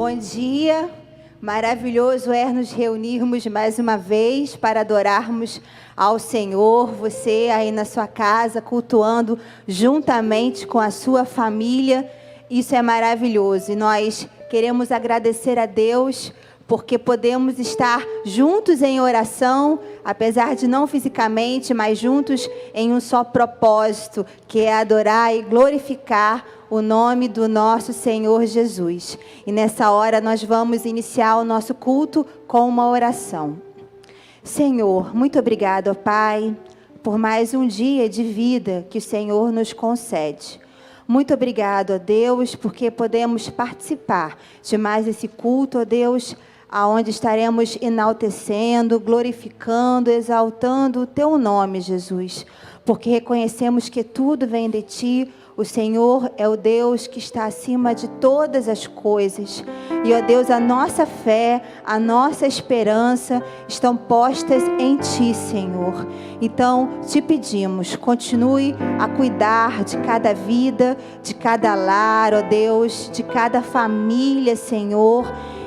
Bom dia, maravilhoso é nos reunirmos mais uma vez para adorarmos ao Senhor, você aí na sua casa, cultuando juntamente com a sua família, isso é maravilhoso e nós queremos agradecer a Deus porque podemos estar juntos em oração, apesar de não fisicamente, mas juntos em um só propósito, que é adorar e glorificar o nome do nosso Senhor Jesus. E nessa hora nós vamos iniciar o nosso culto com uma oração. Senhor, muito obrigado, ó Pai, por mais um dia de vida que o Senhor nos concede. Muito obrigado, ó Deus, porque podemos participar de mais esse culto, ó Deus, aonde estaremos enaltecendo, glorificando, exaltando o Teu nome, Jesus, porque reconhecemos que tudo vem de Ti. O Senhor é o Deus que está acima de todas as coisas. E, ó Deus, a nossa fé, a nossa esperança estão postas em Ti, Senhor. Então, te pedimos, continue a cuidar de cada vida, de cada lar, ó Deus, de cada família, Senhor.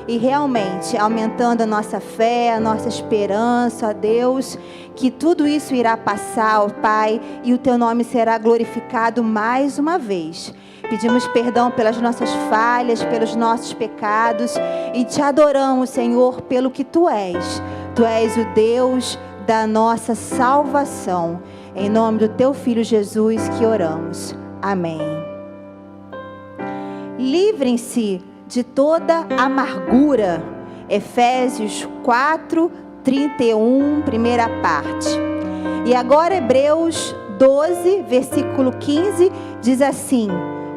E realmente aumentando a nossa fé, a nossa esperança, ó Deus, que tudo isso irá passar, ó Pai, e o Teu nome será glorificado mais uma vez. Pedimos perdão pelas nossas falhas, pelos nossos pecados e te adoramos, Senhor, pelo que Tu és. Tu és o Deus da nossa salvação. Em nome do Teu Filho Jesus que oramos. Amém. Livrem-se de toda amargura. Efésios 4:31, primeira parte. E agora Hebreus 12, versículo 15, diz assim: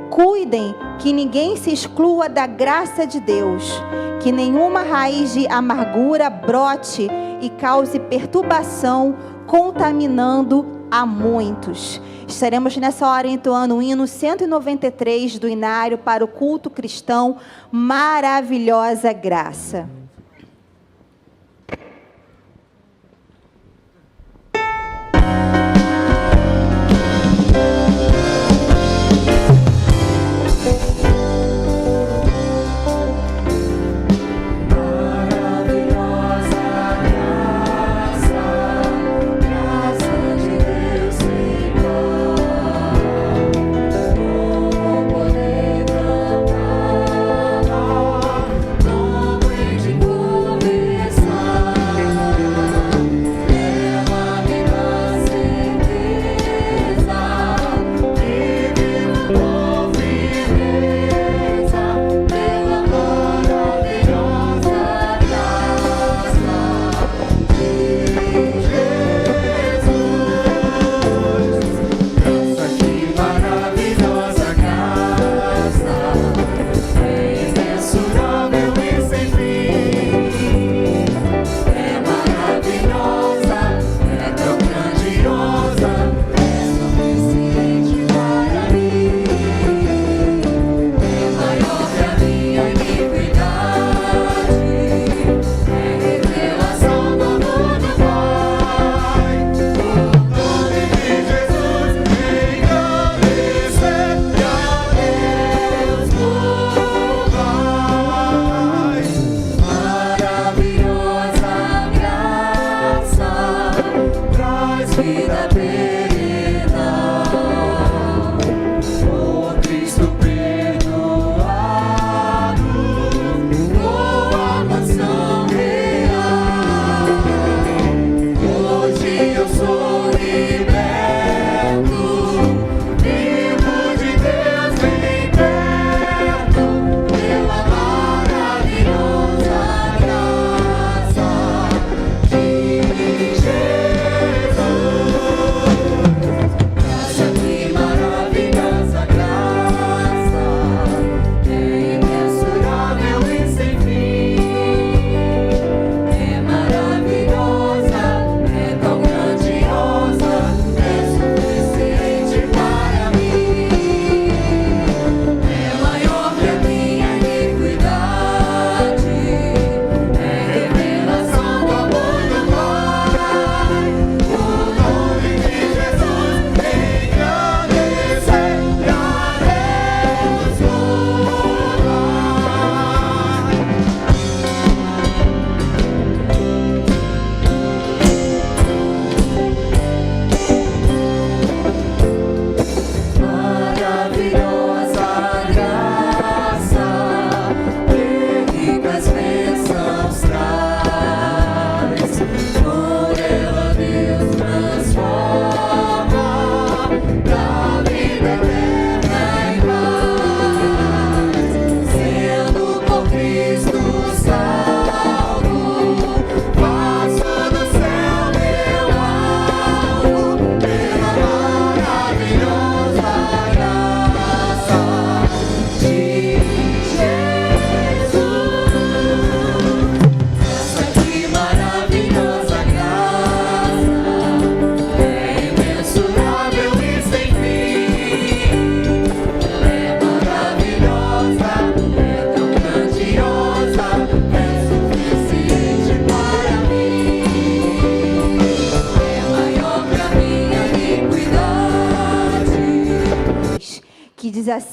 cuidem que ninguém se exclua da graça de Deus, que nenhuma raiz de amargura brote e cause perturbação, contaminando a muitos. Estaremos nessa hora entoando o hino 193 do Inário para o culto cristão, Maravilhosa Graça. De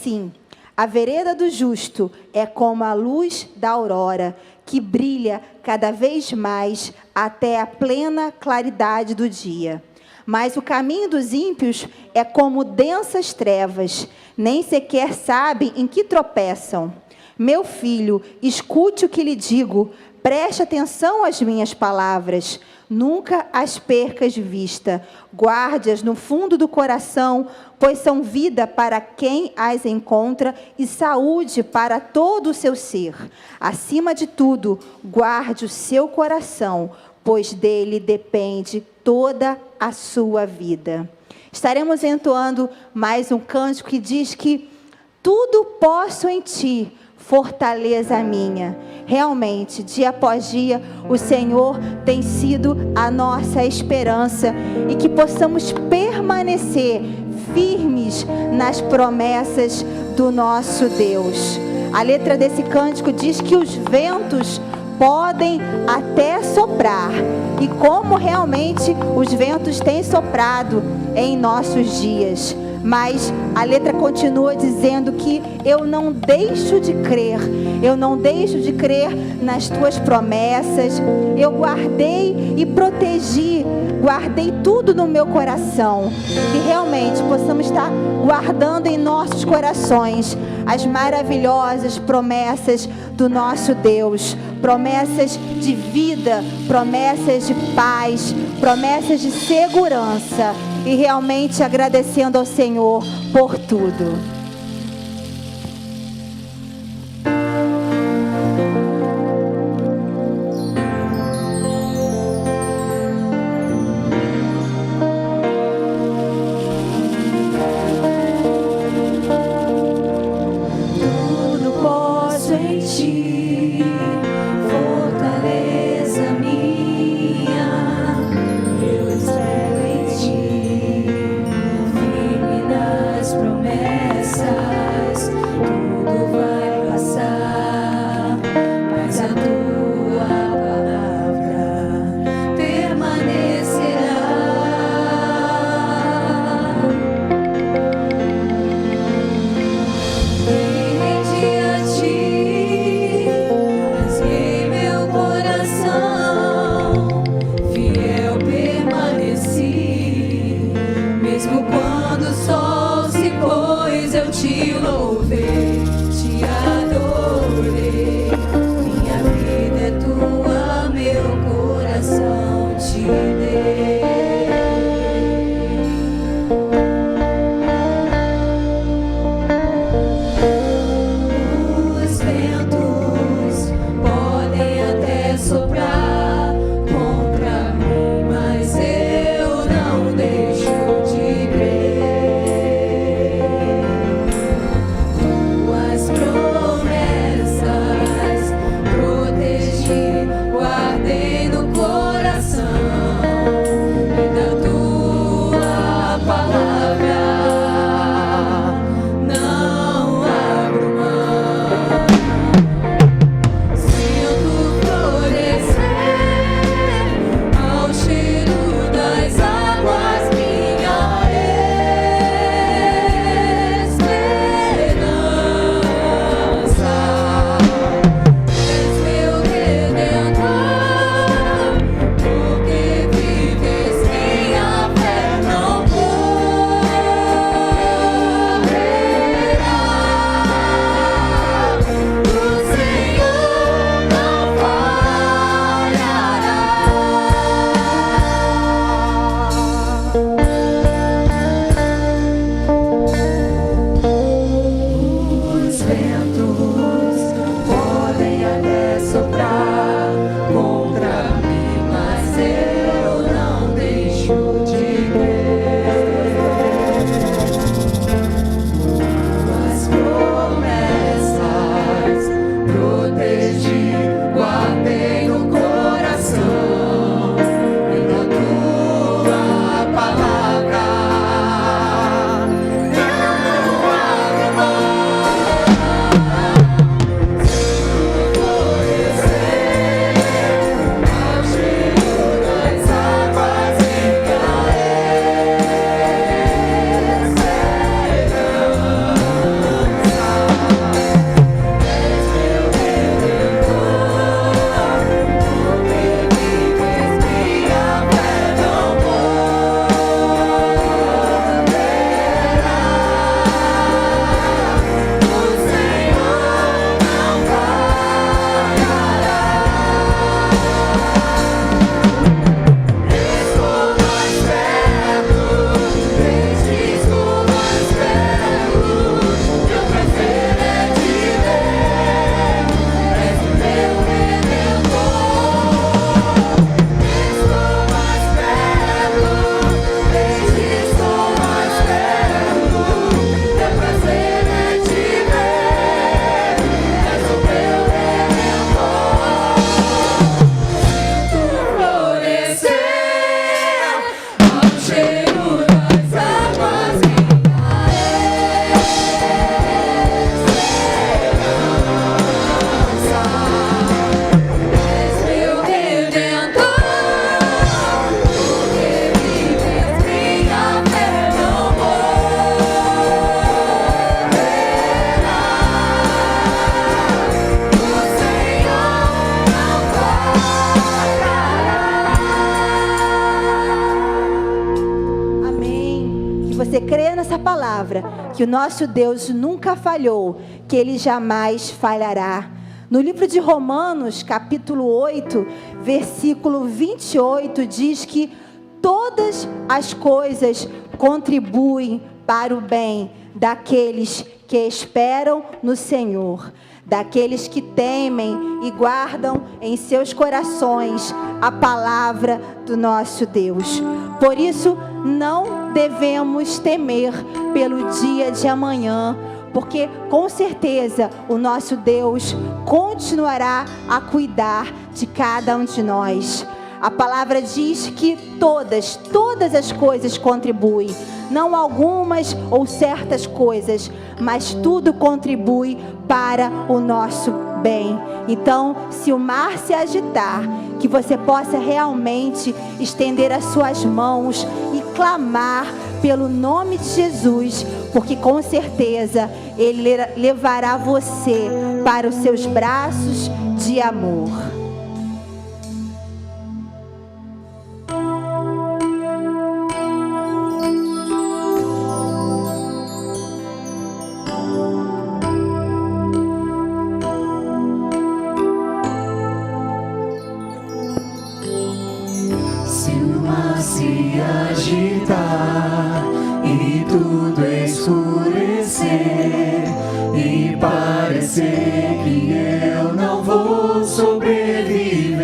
Sim, a vereda do justo é como a luz da aurora, que brilha cada vez mais até a plena claridade do dia. Mas o caminho dos ímpios é como densas trevas, nem sequer sabem em que tropeçam. Meu filho, escute o que lhe digo, preste atenção às minhas palavras. Nunca as percas de vista, guarde-as no fundo do coração, pois são vida para quem as encontra e saúde para todo o seu ser. Acima de tudo, guarde o seu coração, pois dele depende toda a sua vida. Estaremos entoando mais um cântico que diz que tudo posso em ti, fortaleza minha. Realmente, dia após dia, o Senhor tem sido a nossa esperança e que possamos permanecer firmes nas promessas do nosso Deus. A letra desse cântico diz que os ventos podem até soprar, e como realmente os ventos têm soprado em nossos dias. Mas a letra continua dizendo que eu não deixo de crer nas tuas promessas. Eu guardei e protegi, guardei tudo no meu coração. Que realmente possamos estar guardando em nossos corações as maravilhosas promessas do nosso Deus. Promessas de vida, promessas de paz, promessas de segurança. E realmente agradecendo ao Senhor por tudo. Tudo posso em ti, fortaleza minha. Eu espero em ti, firme nas promessas. Tudo vai passar, mas a tua palavra permanecerá. Rendi a ti, rasguei meu coração, fiel permaneci, mesmo quando o sol se pôs, eu te louvei, te adorei. Minha vida é tua, meu coração te dei. Os ventos podem até soprar contra mim, mas eu não deixo de crer. Tuas essa palavra, que o nosso Deus nunca falhou, que Ele jamais falhará. No livro de Romanos, capítulo 8, versículo 28, diz que todas as coisas contribuem para o bem daqueles que esperam no Senhor, daqueles que temem e guardam em seus corações a palavra do nosso Deus. Por isso, não devemos temer pelo dia de amanhã, porque com certeza o nosso Deus continuará a cuidar de cada um de nós. A palavra diz que todas as coisas contribuem, não algumas ou certas coisas, mas tudo contribui para o nosso bem. Então, se o mar se agitar, que você possa realmente estender as suas mãos e clamar pelo nome de Jesus, porque com certeza Ele levará você para os seus braços de amor. Se agitar e tudo escurecer e parecer que eu não vou sobreviver,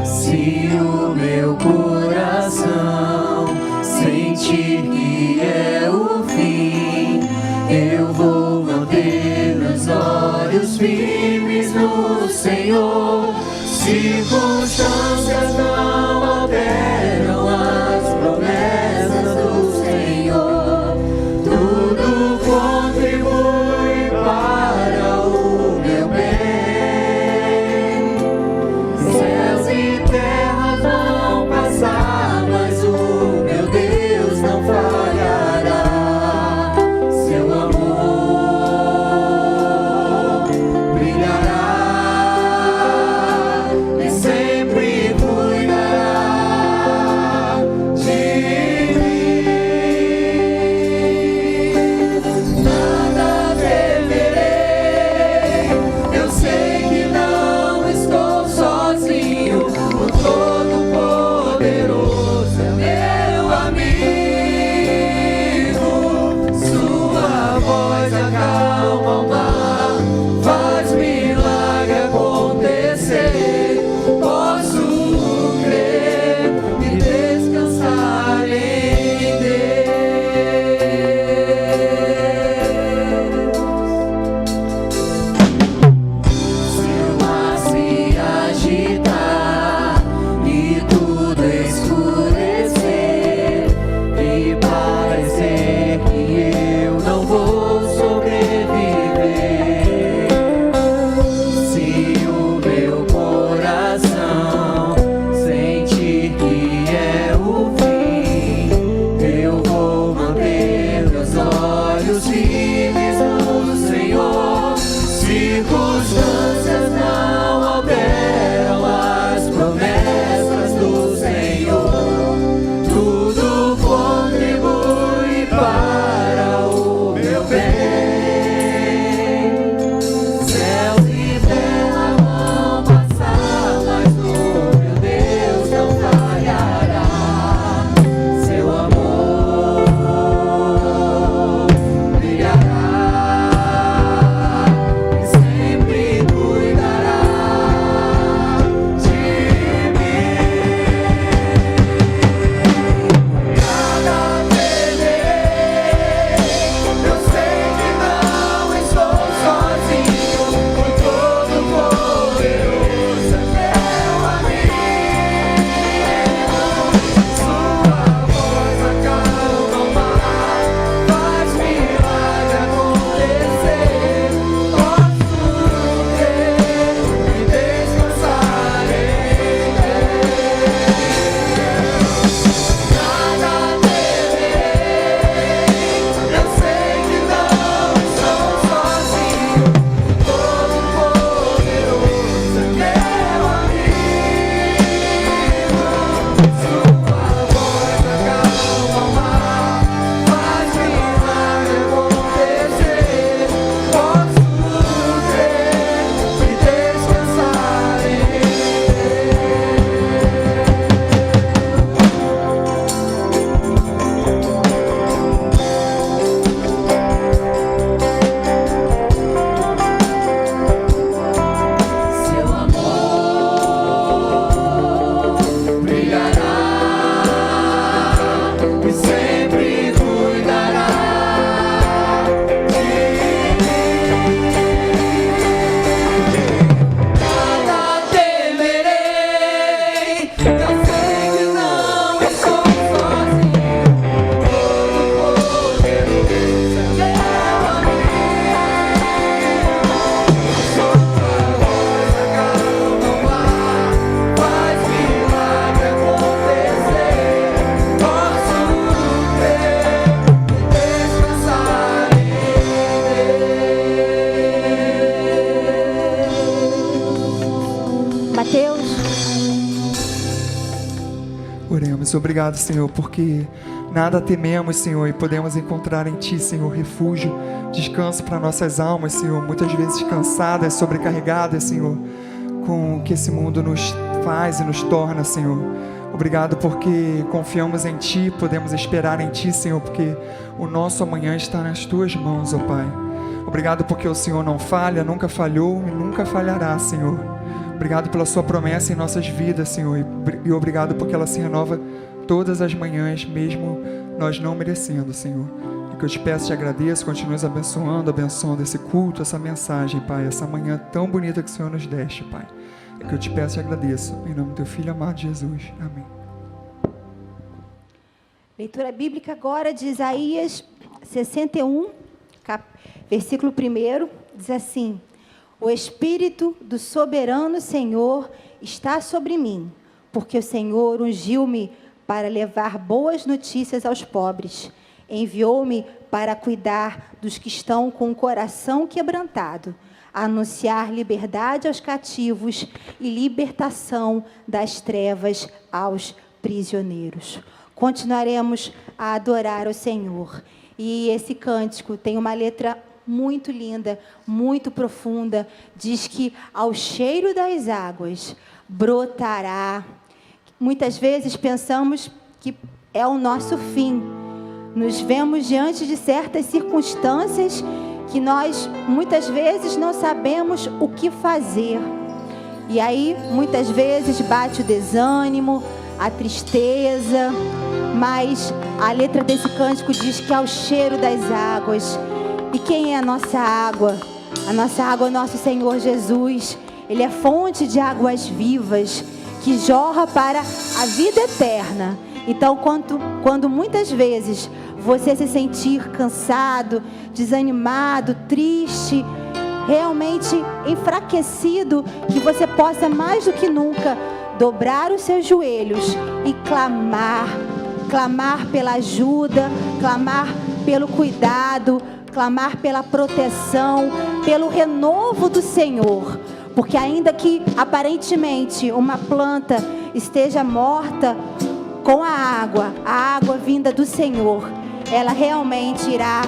se o meu coração sentir que é o fim, eu vou manter os olhos firmes no Senhor. Circunstâncias não alteram as promessas do Senhor. Tudo contribui para o meu bem. Céus e terras vão passar, mas o meu Deus não falhará. Seu amor brilhará. Sempre cuidará. Jesus. Obrigado, Senhor, porque nada tememos, Senhor, e podemos encontrar em Ti, Senhor, refúgio, descanso para nossas almas, Senhor, muitas vezes cansadas, sobrecarregadas, Senhor, com o que esse mundo nos faz e nos torna, Senhor. Obrigado porque confiamos em Ti, podemos esperar em Ti, Senhor, porque o nosso amanhã está nas Tuas mãos, ó Pai. Obrigado porque o Senhor não falha, nunca falhou e nunca falhará, Senhor. Obrigado pela Sua promessa em nossas vidas, Senhor, e obrigado porque ela se renova todas as manhãs, mesmo nós não merecendo, Senhor. E que eu te peço e te agradeço, continues abençoando esse culto, essa mensagem, Pai, essa manhã tão bonita que o Senhor nos deste, Pai. É que eu te peço e agradeço, em nome do Teu Filho amado Jesus. Amém. Leitura bíblica agora de Isaías 61, versículo 1, diz assim: O Espírito do soberano Senhor está sobre mim, porque o Senhor ungiu-me para levar boas notícias aos pobres. Enviou-me para cuidar dos que estão com o coração quebrantado, a anunciar liberdade aos cativos e libertação das trevas aos prisioneiros. Continuaremos a adorar o Senhor. E esse cântico tem uma letra muito linda, muito profunda. Diz que ao cheiro das águas brotará. Muitas vezes pensamos que é o nosso fim. Nos vemos diante de certas circunstâncias que nós muitas vezes não sabemos o que fazer. E aí, muitas vezes, bate o desânimo, a tristeza, mas a letra desse cântico diz que é o cheiro das águas. E quem é a nossa água? A nossa água é o nosso Senhor Jesus. Ele é fonte de águas vivas, que jorra para a vida eterna. Então, quando muitas vezes você se sentir cansado, desanimado, triste, realmente enfraquecido, que você possa mais do que nunca dobrar os seus joelhos e clamar pela ajuda, clamar pelo cuidado, clamar pela proteção, pelo renovo do Senhor. Porque ainda que aparentemente uma planta esteja morta, com a água vinda do Senhor, ela realmente irá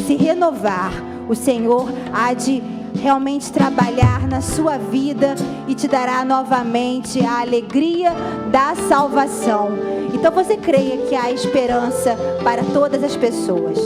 se renovar. O Senhor há de realmente trabalhar na sua vida e te dará novamente a alegria da salvação. Então você creia que há esperança para todas as pessoas.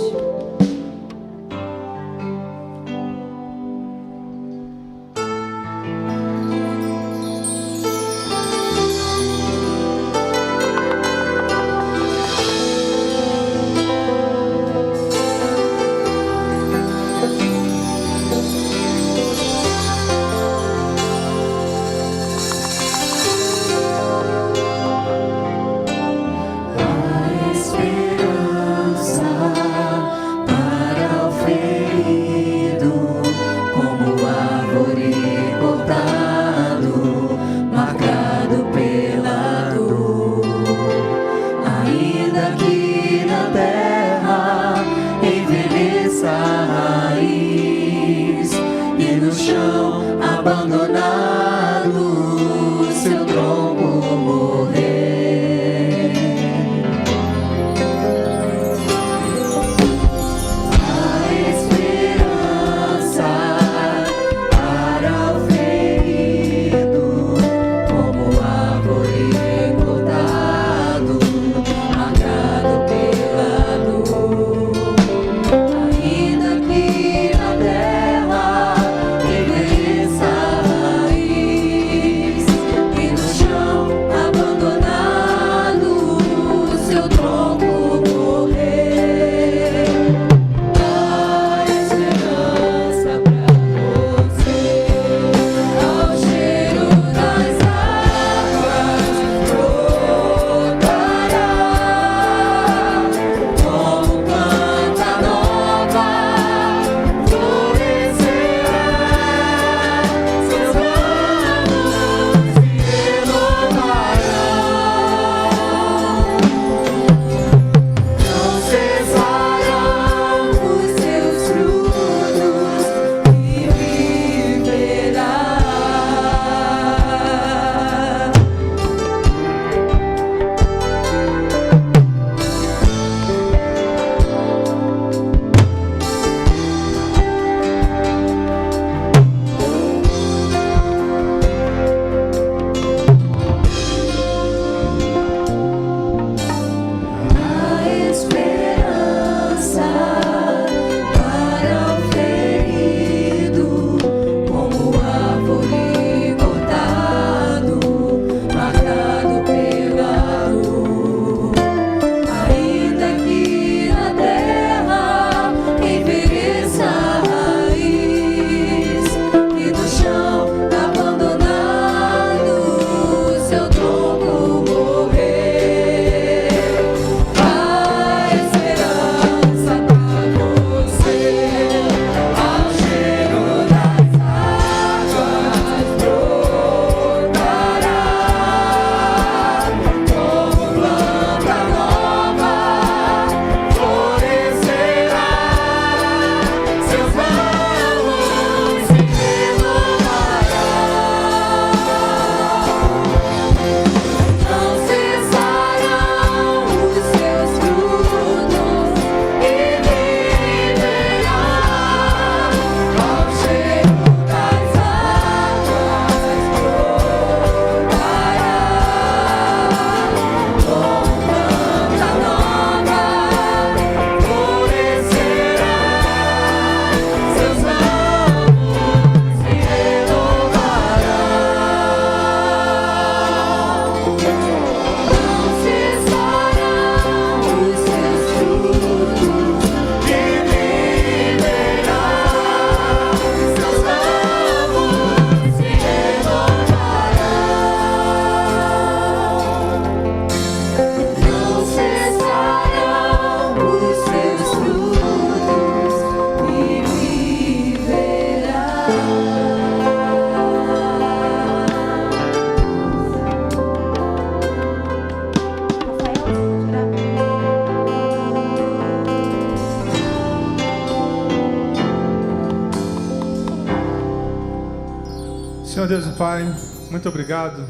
Senhor Deus e Pai, muito obrigado,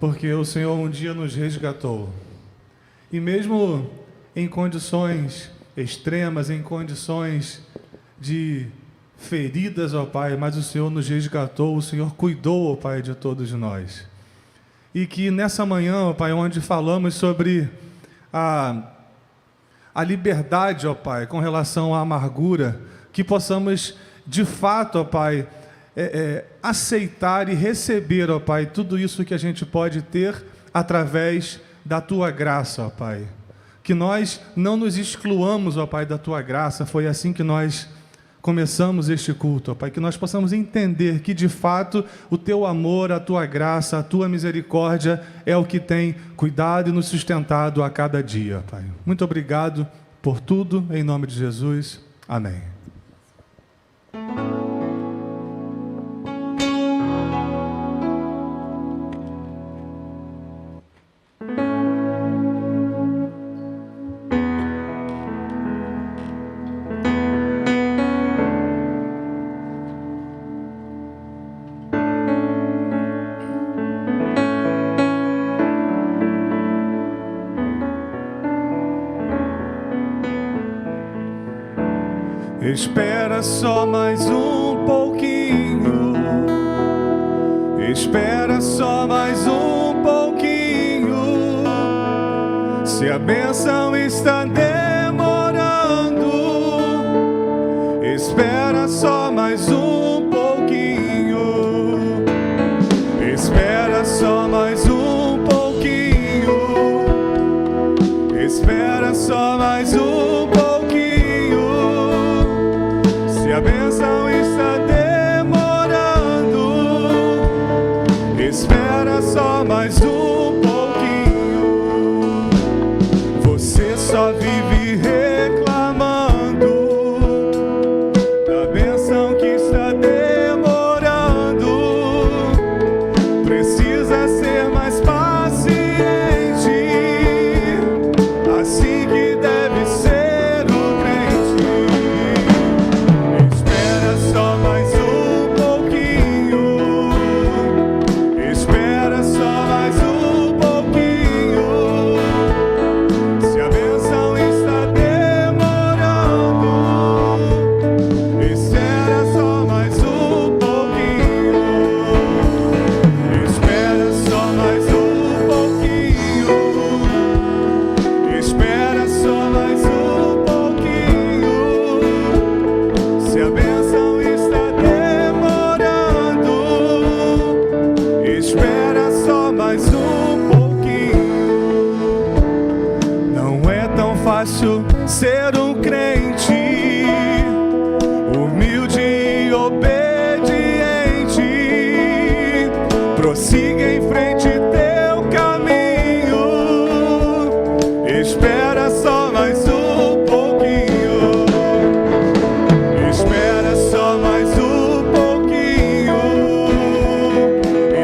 porque o Senhor um dia nos resgatou. E mesmo em condições extremas, em condições de feridas, ó Pai, mas o Senhor nos resgatou, o Senhor cuidou, ó Pai, de todos nós. E que nessa manhã, ó Pai, onde falamos sobre a liberdade, ó Pai, com relação à amargura, que possamos, de fato, ó Pai, aceitar e receber, ó Pai, tudo isso que a gente pode ter através da Tua graça, ó Pai. Que nós não nos excluamos, ó Pai, da Tua graça. Foi assim que nós começamos este culto, ó Pai. Que nós possamos entender que, de fato, o Teu amor, a Tua graça, a Tua misericórdia é o que tem cuidado e nos sustentado a cada dia, Pai. Muito obrigado por tudo, em nome de Jesus. Amém. Espera só mais um pouquinho. Espera só mais um pouquinho. Se a bênção está demorando, espera só mais um pouquinho. Espera só mais um pouquinho. Espera só mais um pouquinho. Se a bênção está demorando, espera só mais um pouquinho. Você só vive reclamando da bênção que está demorando. Precisa ser mais paciente, assim que deve ser. Ser um crente humilde e obediente, prossiga em frente teu caminho. Espera só mais um pouquinho. Espera só mais um pouquinho.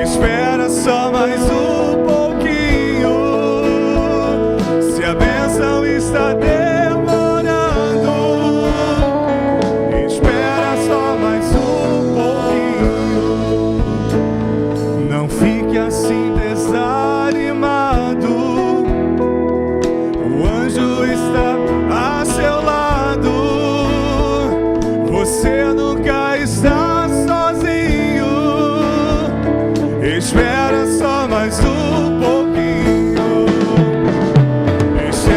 Espera só mais um pouquinho. Se a bênção está espera só mais um pouquinho.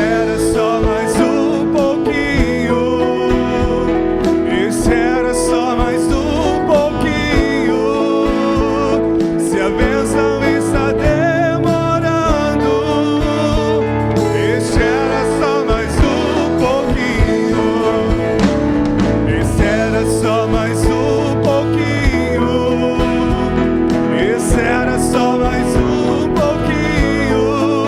Espera só mais um pouquinho. Espera só mais um pouquinho. Se a bênção está demorando, espera só mais um pouquinho. Espera só mais um pouquinho. Espera só mais um pouquinho.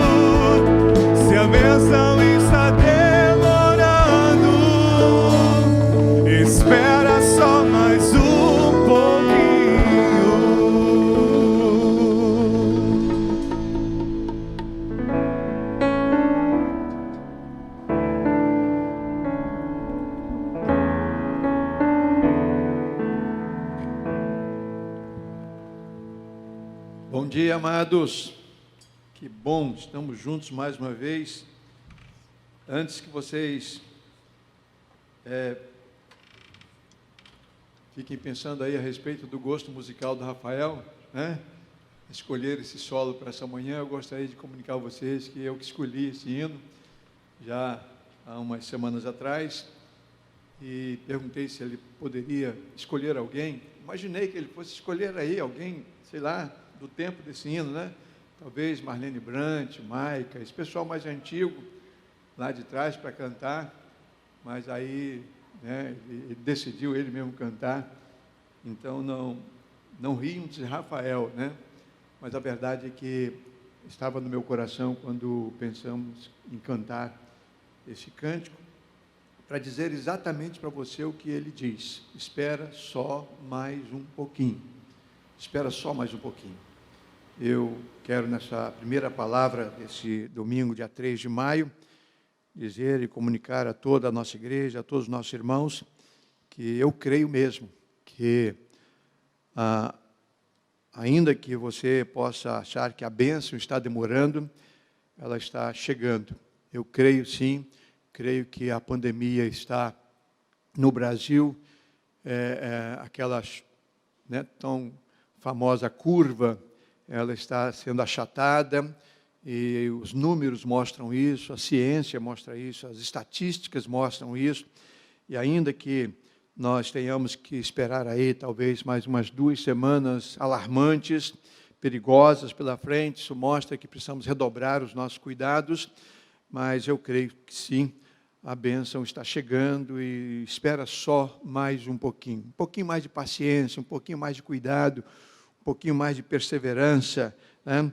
Se a bênção está demorando, espera só mais um pouquinho. Bom dia, amados. Que bom, estamos juntos mais uma vez. Antes que vocês fiquem pensando aí a respeito do gosto musical do Rafael, né? Escolher esse solo para essa manhã, eu gostaria de comunicar a vocês que eu que escolhi esse hino já há umas semanas atrás e perguntei se ele poderia escolher alguém. Imaginei que ele fosse escolher aí alguém, sei lá, do tempo desse hino, né? Talvez Marlene Brandt, Maica, esse pessoal mais antigo, lá de trás para cantar, mas aí, né, ele decidiu ele mesmo cantar, então não rimos de Rafael, né? Mas a verdade é que estava no meu coração quando pensamos em cantar esse cântico, para dizer exatamente para você o que ele diz: espera só mais um pouquinho, espera só mais um pouquinho. Eu quero, nessa primeira palavra desse domingo, dia 3 de maio, dizer e comunicar a toda a nossa igreja, a todos os nossos irmãos, que eu creio mesmo que, ainda que você possa achar que a bênção está demorando, ela está chegando. Eu creio sim, creio que a pandemia está no Brasil, aquela, né, tão famosa curva, ela está sendo achatada, e os números mostram isso, a ciência mostra isso, as estatísticas mostram isso, e ainda que nós tenhamos que esperar aí talvez mais umas 2 semanas alarmantes, perigosas pela frente, isso mostra que precisamos redobrar os nossos cuidados, mas eu creio que sim, a bênção está chegando e espera só mais um pouquinho mais de paciência, um pouquinho mais de cuidado, um pouquinho mais de perseverança, né?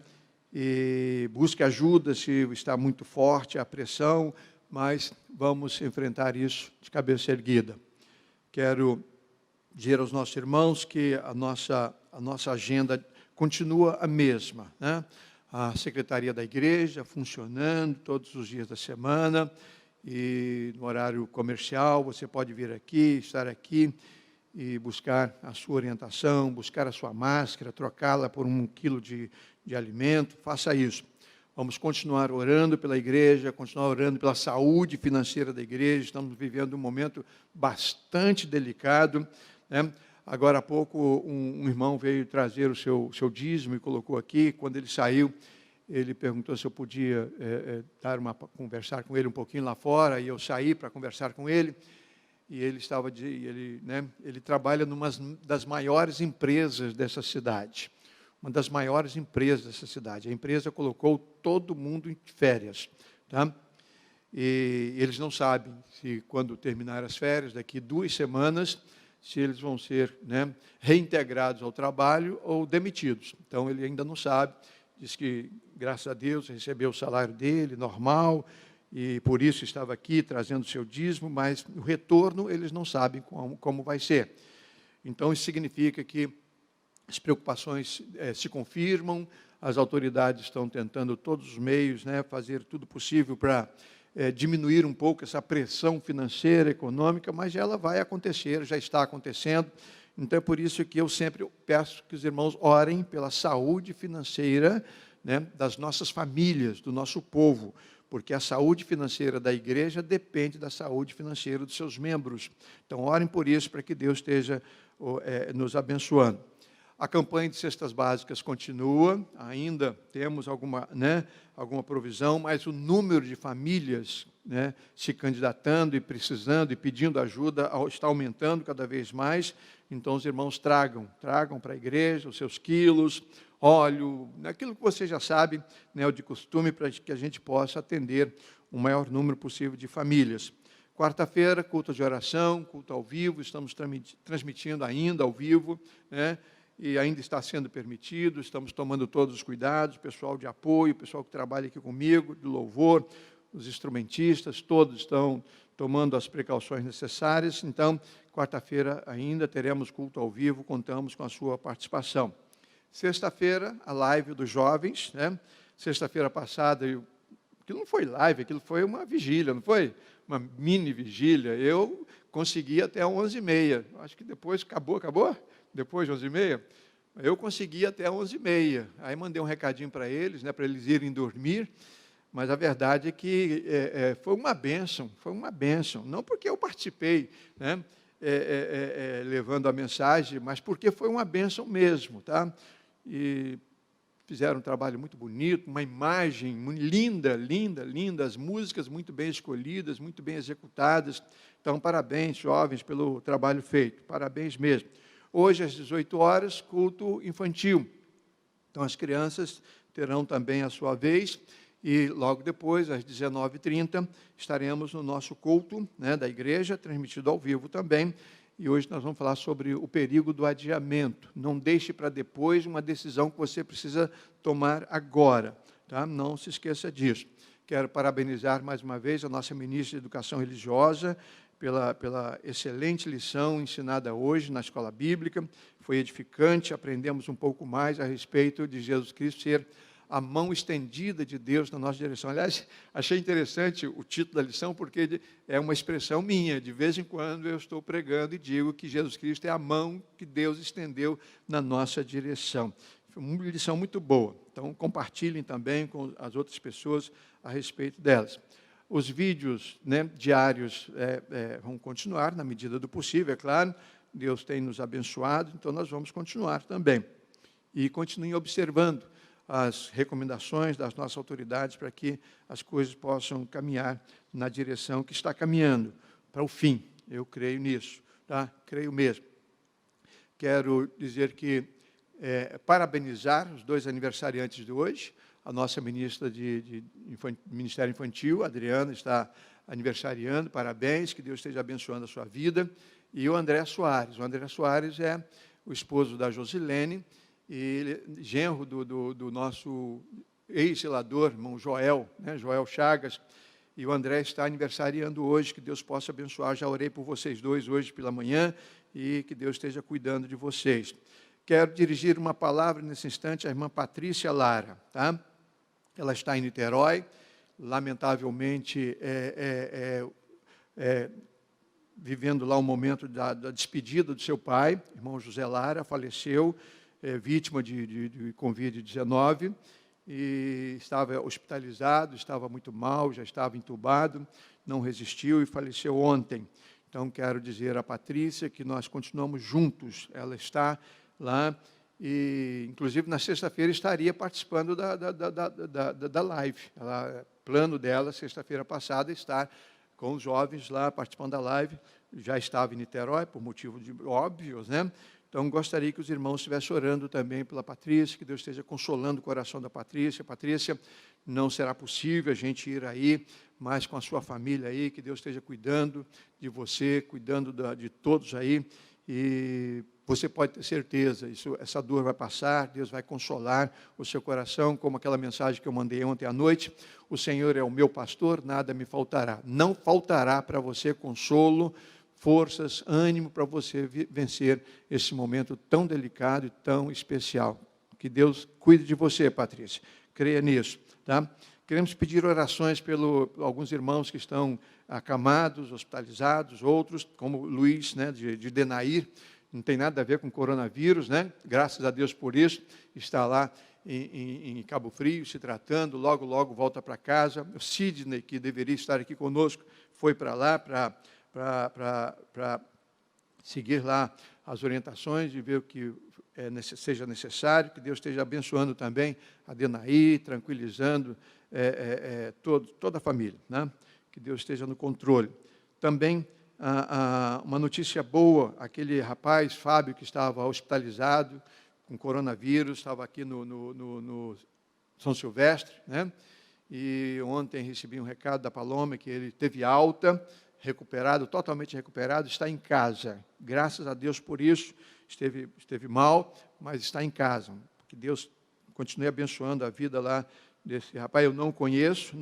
E busque ajuda se está muito forte a pressão, mas vamos enfrentar isso de cabeça erguida. Quero dizer aos nossos irmãos que a nossa agenda continua a mesma, né? A secretaria da igreja funcionando todos os dias da semana, e no horário comercial você pode vir aqui, estar aqui e buscar a sua orientação, buscar a sua máscara, trocá-la por 1 quilo de alimento. Faça isso. Vamos continuar orando pela igreja, continuar orando pela saúde financeira da igreja. Estamos vivendo um momento bastante delicado, né? Agora há pouco um irmão veio trazer o seu dízimo e colocou aqui. Quando ele saiu, ele perguntou se eu podia conversar com ele um pouquinho lá fora, e eu saí para conversar com ele. E ele ele trabalha numa das maiores empresas dessa cidade. Uma das maiores empresas dessa cidade. A empresa colocou todo mundo em férias, tá? E eles não sabem se, quando terminar as férias, daqui 2 semanas, se eles vão ser, né, reintegrados ao trabalho ou demitidos. Então, ele ainda não sabe. Diz que, graças a Deus, recebeu o salário dele, normal, e por isso estava aqui trazendo o seu dízimo, mas o retorno eles não sabem como vai ser. Então, isso significa que as preocupações se confirmam, as autoridades estão tentando todos os meios, né, fazer tudo possível para diminuir um pouco essa pressão financeira, econômica, mas ela vai acontecer, já está acontecendo. Então, é por isso que eu sempre peço que os irmãos orem pela saúde financeira, né, das nossas famílias, do nosso povo, porque a saúde financeira da igreja depende da saúde financeira dos seus membros. Então, orem por isso, para que Deus esteja nos abençoando. A campanha de cestas básicas continua, ainda temos alguma provisão, mas o número de famílias, né, se candidatando e precisando e pedindo ajuda está aumentando cada vez mais. Então, os irmãos tragam para a igreja os seus quilos, óleo, aquilo que você já sabe, né, o de costume, para que a gente possa atender o maior número possível de famílias. Quarta-feira, culto de oração, culto ao vivo, estamos transmitindo ainda ao vivo, né? E ainda está sendo permitido, estamos tomando todos os cuidados, o pessoal de apoio, o pessoal que trabalha aqui comigo, de louvor, os instrumentistas, todos estão tomando as precauções necessárias. Então, quarta-feira ainda teremos culto ao vivo, contamos com a sua participação. Sexta-feira, a live dos jovens, né? Sexta-feira passada, aquilo não foi live, aquilo foi uma vigília, não foi? Uma mini vigília. Eu consegui até 11h30, acho que depois acabou? Depois de 11h30, Eu consegui até 11h30. Aí mandei um recadinho para eles irem dormir. Mas a verdade é que foi uma bênção. Não porque eu participei, né, levando a mensagem, mas porque foi uma bênção mesmo. Tá? E fizeram um trabalho muito bonito, uma imagem linda, as músicas muito bem escolhidas, muito bem executadas. Então, parabéns, jovens, pelo trabalho feito. Parabéns mesmo. Hoje, às 18 horas, culto infantil. Então, as crianças terão também a sua vez. E logo depois, às 19h30, estaremos no nosso culto, né, da igreja, transmitido ao vivo também. E hoje nós vamos falar sobre o perigo do adiamento. Não deixe para depois uma decisão que você precisa tomar agora. Tá? Não se esqueça disso. Quero parabenizar mais uma vez a nossa ministra de Educação Religiosa pela excelente lição ensinada hoje na Escola Bíblica. Foi edificante, aprendemos um pouco mais a respeito de Jesus Cristo ser a mão estendida de Deus na nossa direção. Aliás, achei interessante o título da lição, porque é uma expressão minha. De vez em quando eu estou pregando e digo que Jesus Cristo é a mão que Deus estendeu na nossa direção. Foi uma lição muito boa. Então, compartilhem também com as outras pessoas a respeito delas. Os vídeos, né, diários vão continuar na medida do possível, é claro. Deus tem nos abençoado, então nós vamos continuar também. E continuem observando as recomendações das nossas autoridades para que as coisas possam caminhar na direção que está caminhando, para o fim. Eu creio nisso, tá? Creio mesmo. Quero dizer que, parabenizar os dois aniversariantes de hoje. A nossa ministra de Ministério Infantil, Adriana, está aniversariando, parabéns, que Deus esteja abençoando a sua vida. E o André Soares. O André Soares é o esposo da Josilene, e genro do nosso ex-zelador, irmão Joel, né, Joel Chagas, e o André está aniversariando hoje, que Deus possa abençoar. Já orei por vocês dois hoje pela manhã, e que Deus esteja cuidando de vocês. Quero dirigir uma palavra nesse instante à irmã Patrícia Lara. Tá? Ela está em Niterói, lamentavelmente vivendo lá um momento da despedida do seu pai, irmão José Lara, faleceu, vítima de Covid-19, e estava hospitalizado, estava muito mal, já estava entubado, não resistiu e faleceu ontem. Então, quero dizer a Patrícia que nós continuamos juntos. Ela está lá e, inclusive, na sexta-feira estaria participando da live. Plano dela, sexta-feira passada, estar com os jovens lá participando da live. Já estava em Niterói, por motivos óbvios, né? Então, gostaria que os irmãos estivessem orando também pela Patrícia, que Deus esteja consolando o coração da Patrícia. Patrícia, não será possível a gente ir aí, mas com a sua família aí, que Deus esteja cuidando de você, cuidando de todos aí. E você pode ter certeza, essa dor vai passar, Deus vai consolar o seu coração, como aquela mensagem que eu mandei ontem à noite. O Senhor é o meu pastor, nada me faltará. Não faltará para você consolo, forças, ânimo para você vencer esse momento tão delicado e tão especial. Que Deus cuide de você, Patrícia. Creia nisso. Tá? Queremos pedir orações por alguns irmãos que estão acamados, hospitalizados, outros, como Luiz, né, de Denair, não tem nada a ver com coronavírus, né? Graças a Deus por isso, está lá em Cabo Frio, se tratando, logo volta para casa. O Sidney, que deveria estar aqui conosco, foi para lá para seguir lá as orientações e ver o que seja necessário, que Deus esteja abençoando também a Denaí, tranquilizando toda a família, né? Que Deus esteja no controle. Também uma notícia boa, aquele rapaz, Fábio, que estava hospitalizado com coronavírus, estava aqui no São Silvestre, né? E ontem recebi um recado da Paloma que ele teve alta, recuperado, totalmente recuperado, está em casa. Graças a Deus por isso, esteve mal, mas está em casa. Que Deus continue abençoando a vida lá desse rapaz. Eu não conheço,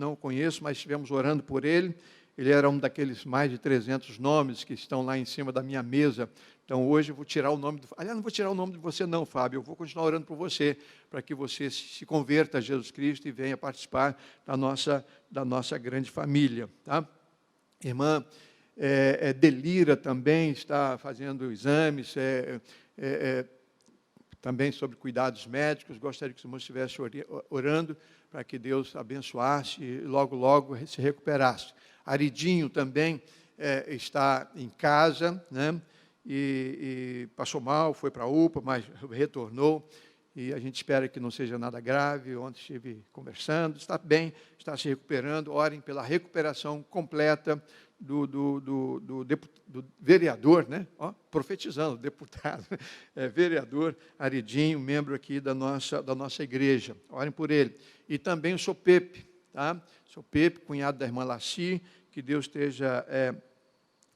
mas estivemos orando por ele. Ele era um daqueles mais de 300 nomes que estão lá em cima da minha mesa. Então, hoje eu vou tirar o nome aliás, não vou tirar o nome de você não, Fábio. Eu vou continuar orando por você, para que você se converta a Jesus Cristo e venha participar da nossa grande família. Tá? Irmã Delira também está fazendo exames, também sobre cuidados médicos. Gostaria que os irmãos estivessem orando para que Deus abençoasse e logo, logo se recuperasse. Aridinho também está em casa, né? E passou mal, foi para a UPA, mas retornou. E a gente espera que não seja nada grave. Ontem estive conversando, está bem, está se recuperando. Orem pela recuperação completa do vereador, né? Ó, profetizando, deputado, vereador Aridinho, membro aqui da nossa igreja. Orem por ele. E também o Sr. Pepe, tá? Sr. Pepe, cunhado da irmã Laci, que Deus esteja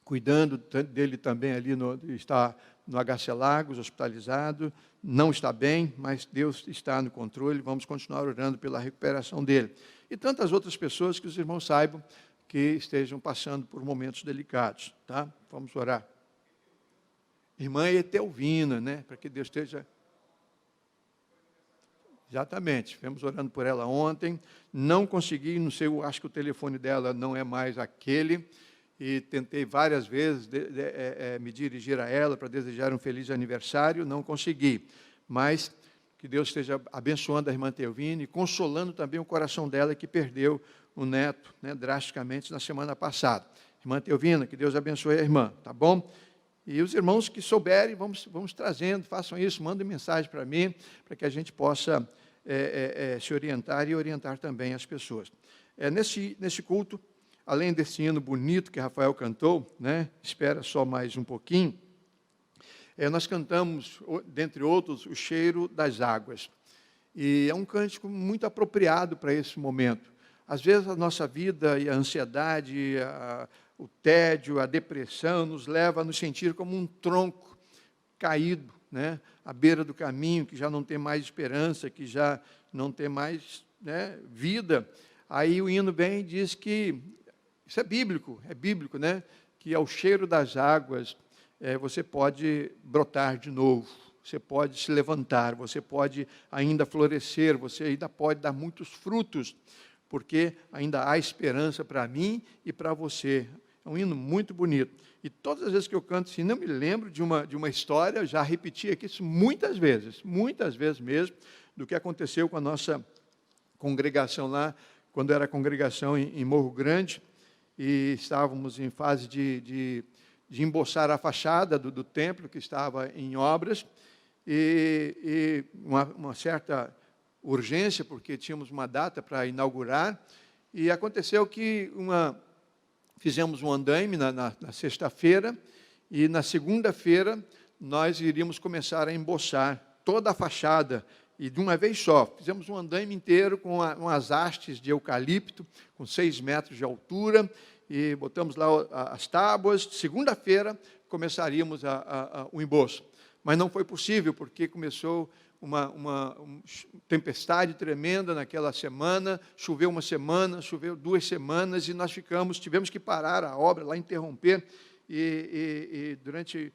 cuidando dele também ali, está no HC Lagos, hospitalizado, não está bem, mas Deus está no controle, vamos continuar orando pela recuperação dele. E tantas outras pessoas que os irmãos saibam que estejam passando por momentos delicados, tá? Vamos orar. Irmã Etelvina, né? Para que Deus esteja... Exatamente, estivemos orando por ela ontem, não consegui, não sei, eu acho que o telefone dela não é mais aquele, e tentei várias vezes me dirigir a ela para desejar um feliz aniversário, não consegui, mas que Deus esteja abençoando a irmã Teovine e consolando também o coração dela que perdeu o neto, né, drasticamente na semana passada. Irmã Teovina, que Deus abençoe a irmã, tá bom? E os irmãos que souberem, vamos trazendo, façam isso, mandem mensagem para mim, para que a gente possa se orientar e orientar também as pessoas. Nesse culto, além desse hino bonito que Rafael cantou, né, espera só mais um pouquinho, nós cantamos, dentre outros, O Cheiro das Águas. E é um cântico muito apropriado para esse momento. Às vezes a nossa vida e a ansiedade, o tédio, a depressão nos leva a nos sentir como um tronco caído, né, à beira do caminho, que já não tem mais esperança, que já não tem mais, né, vida. Aí o hino vem e diz que, isso é bíblico, né, que ao cheiro das águas você pode brotar de novo, você pode se levantar, você pode ainda florescer, você ainda pode dar muitos frutos, porque ainda há esperança para mim e para você. É um hino muito bonito. E todas as vezes que eu canto assim, não me lembro de uma história, eu já repeti aqui isso muitas vezes mesmo, do que aconteceu com a nossa congregação lá, quando era congregação em Morro Grande, e estávamos em fase de emboçar a fachada do templo, que estava em obras, e uma certa urgência, porque tínhamos uma data para inaugurar, e aconteceu que fizemos um andaime na sexta-feira, e na segunda-feira nós iríamos começar a emboçar toda a fachada, e de uma vez só. Fizemos um andaime inteiro com umas hastes de eucalipto, com 6 metros de altura, e botamos lá as tábuas. Segunda-feira começaríamos o emboço. Mas não foi possível, porque começou uma tempestade tremenda naquela semana, choveu uma semana, choveu 2 semanas, e nós tivemos que parar a obra lá, interromper, e durante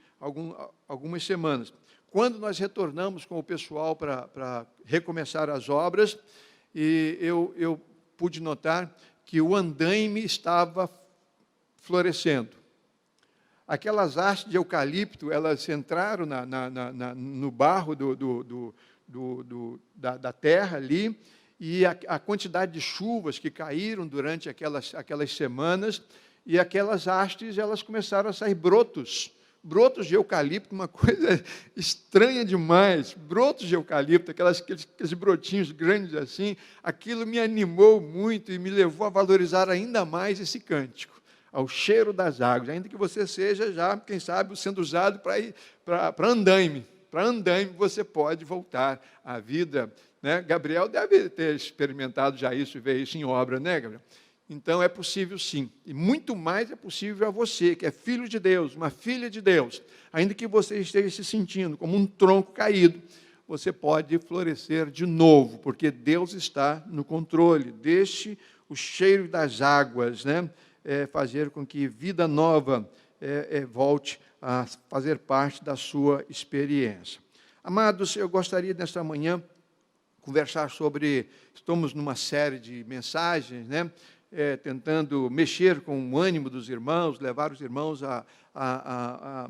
algumas semanas. Quando nós retornamos com o pessoal para recomeçar as obras, e eu pude notar que o andaime estava florescendo. Aquelas hastes de eucalipto, elas entraram no barro da terra ali, e a quantidade de chuvas que caíram durante aquelas semanas, e aquelas hastes, elas começaram a sair brotos de eucalipto, uma coisa estranha demais, brotos de eucalipto, aqueles brotinhos grandes assim. Aquilo me animou muito e me levou a valorizar ainda mais esse cântico, ao cheiro das águas, ainda que você seja já, quem sabe, sendo usado para andaime. Para andaime você pode voltar à vida, né? Gabriel deve ter experimentado já isso e ver isso em obra, né, Gabriel? Então, é possível sim, e muito mais é possível a você, que é filho de Deus, uma filha de Deus. Ainda que você esteja se sentindo como um tronco caído, você pode florescer de novo, porque Deus está no controle. Deixe o cheiro das águas, né, fazer com que vida nova volte a fazer parte da sua experiência. Amados, eu gostaria nesta manhã conversar sobre, estamos numa série de mensagens, né, tentando mexer com o ânimo dos irmãos, levar os irmãos a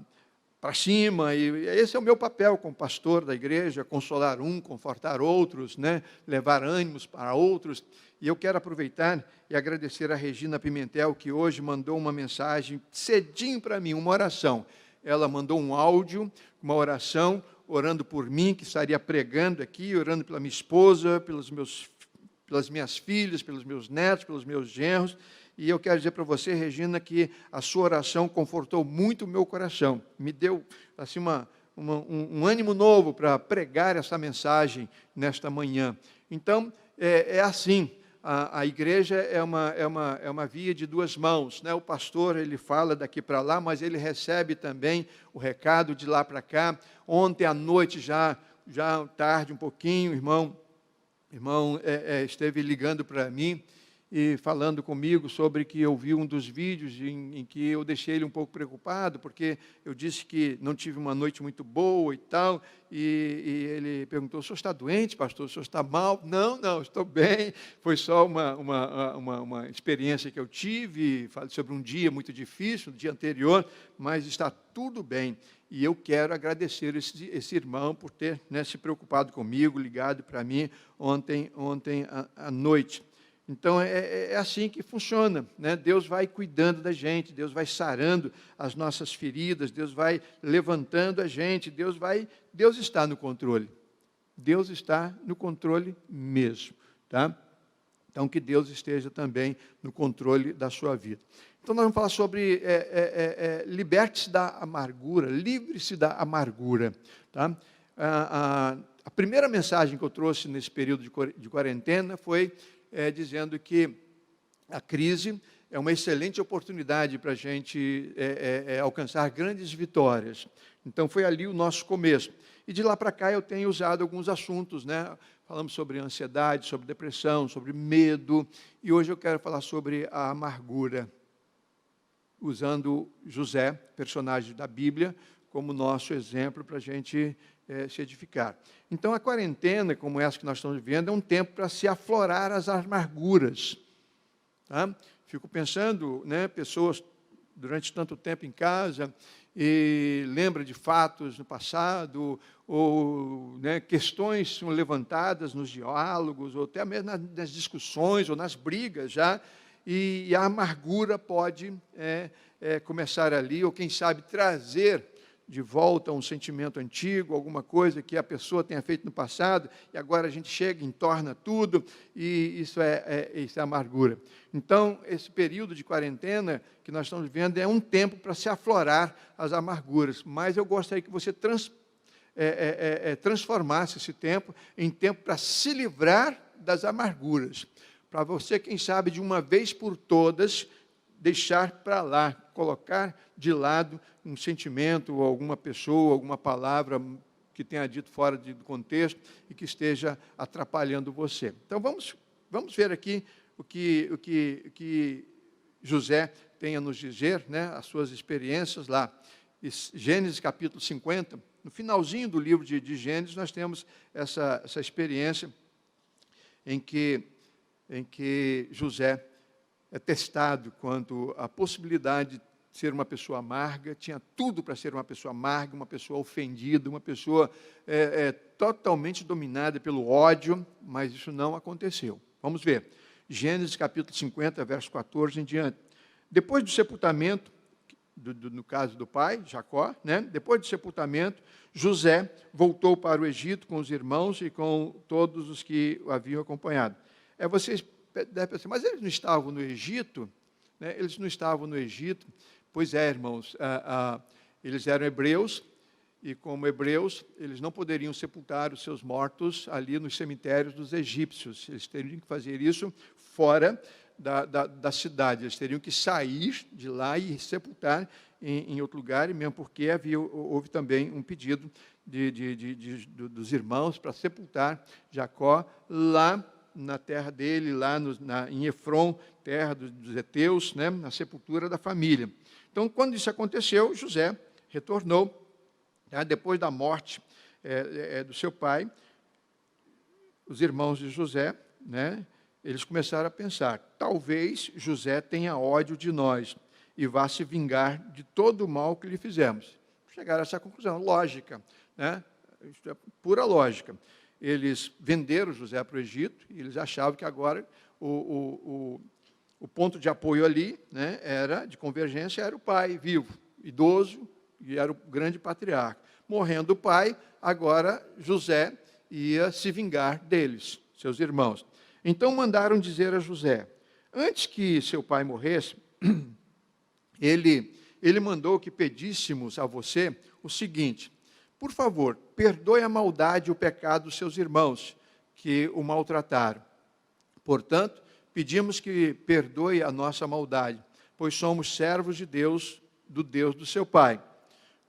para cima, e esse é o meu papel como pastor da igreja, consolar um, confortar outros, né? Levar ânimos para outros. E eu quero aproveitar e agradecer a Regina Pimentel, que hoje mandou uma mensagem cedinho para mim, uma oração. Ela mandou um áudio, uma oração, orando por mim, que estaria pregando aqui, orando pela minha esposa, pelas minhas filhas, pelos meus netos, pelos meus genros. E eu quero dizer para você, Regina, que a sua oração confortou muito o meu coração. Me deu assim, um ânimo novo para pregar essa mensagem nesta manhã. Então, é assim, a igreja é uma via de duas mãos, né? O pastor, ele fala daqui para lá, mas ele recebe também o recado de lá para cá. Ontem à noite, já tarde um pouquinho, o irmão esteve ligando para mim e falando comigo sobre que eu vi um dos vídeos em que eu deixei ele um pouco preocupado, porque eu disse que não tive uma noite muito boa e tal, e ele perguntou: o senhor está doente, pastor? O senhor está mal? Não, estou bem, foi só uma experiência que eu tive, falei sobre um dia muito difícil, no dia anterior, mas está tudo bem. E eu quero agradecer esse irmão por ter, né, se preocupado comigo, ligado para mim ontem à noite. Então, é assim que funciona, né? Deus vai cuidando da gente, Deus vai sarando as nossas feridas, Deus vai levantando a gente, Deus está no controle. Deus está no controle mesmo, tá? Então, que Deus esteja também no controle da sua vida. Então, nós vamos falar sobre liberte-se da amargura, livre-se da amargura, tá? A primeira mensagem que eu trouxe nesse período de quarentena foi dizendo que a crise é uma excelente oportunidade para a gente alcançar grandes vitórias. Então, foi ali o nosso começo. E de lá para cá eu tenho usado alguns assuntos, né? Falamos sobre ansiedade, sobre depressão, sobre medo, e hoje eu quero falar sobre a amargura, usando José, personagem da Bíblia, como nosso exemplo para a gente se edificar. Então, a quarentena, como essa que nós estamos vivendo, é um tempo para se aflorar as amarguras. Tá? Fico pensando, né, pessoas durante tanto tempo em casa e lembra de fatos no passado, ou, né, questões são levantadas nos diálogos, ou até mesmo nas discussões, ou nas brigas já, e a amargura pode começar ali, ou quem sabe trazer de volta um sentimento antigo, alguma coisa que a pessoa tenha feito no passado, e agora a gente chega e entorna tudo, e isso é amargura. Então, esse período de quarentena que nós estamos vivendo é um tempo para se aflorar as amarguras, mas eu gostaria que você transformasse esse tempo em tempo para se livrar das amarguras, para você, quem sabe, de uma vez por todas, deixar para lá, colocar de lado um sentimento, ou alguma pessoa, alguma palavra que tenha dito fora do contexto e que esteja atrapalhando você. Então, vamos ver aqui o que José tem a nos dizer, né, as suas experiências lá. Gênesis capítulo 50, no finalzinho do livro de Gênesis, nós temos essa experiência em que José é testado quanto à possibilidade de ser uma pessoa amarga, tinha tudo para ser uma pessoa amarga, uma pessoa ofendida, uma pessoa totalmente dominada pelo ódio, mas isso não aconteceu. Vamos ver. Gênesis capítulo 50, verso 14 em diante. Depois do sepultamento, no caso do pai, Jacó, né? Depois do sepultamento, José voltou para o Egito com os irmãos e com todos os que o haviam acompanhado. Vocês devem pensar, mas eles não estavam no Egito? Né? Eles não estavam no Egito. Pois irmãos, eles eram hebreus, e como hebreus, eles não poderiam sepultar os seus mortos ali nos cemitérios dos egípcios. Eles teriam que fazer isso fora da cidade. Eles teriam que sair de lá e sepultar em outro lugar, e mesmo porque houve também um pedido dos irmãos para sepultar Jacó lá na terra dele, lá em Efron, terra dos heteus, né, na sepultura da família. Então, quando isso aconteceu, José retornou, tá, depois da morte do seu pai. Os irmãos de José, né, eles começaram a pensar, talvez José tenha ódio de nós e vá se vingar de todo o mal que lhe fizemos. chegaram a essa conclusão, lógica, né? Isso é pura lógica. Eles venderam José para o Egito e eles achavam que agora o ponto de apoio ali, né, de convergência, era o pai vivo, idoso, e era o grande patriarca. Morrendo o pai, agora José ia se vingar deles, seus irmãos. Então mandaram dizer a José, antes que seu pai morresse, ele mandou que pedíssemos a você o seguinte, por favor, perdoe a maldade e o pecado dos seus irmãos, que o maltrataram. Portanto, pedimos que perdoe a nossa maldade, pois somos servos de Deus, do Deus do seu pai.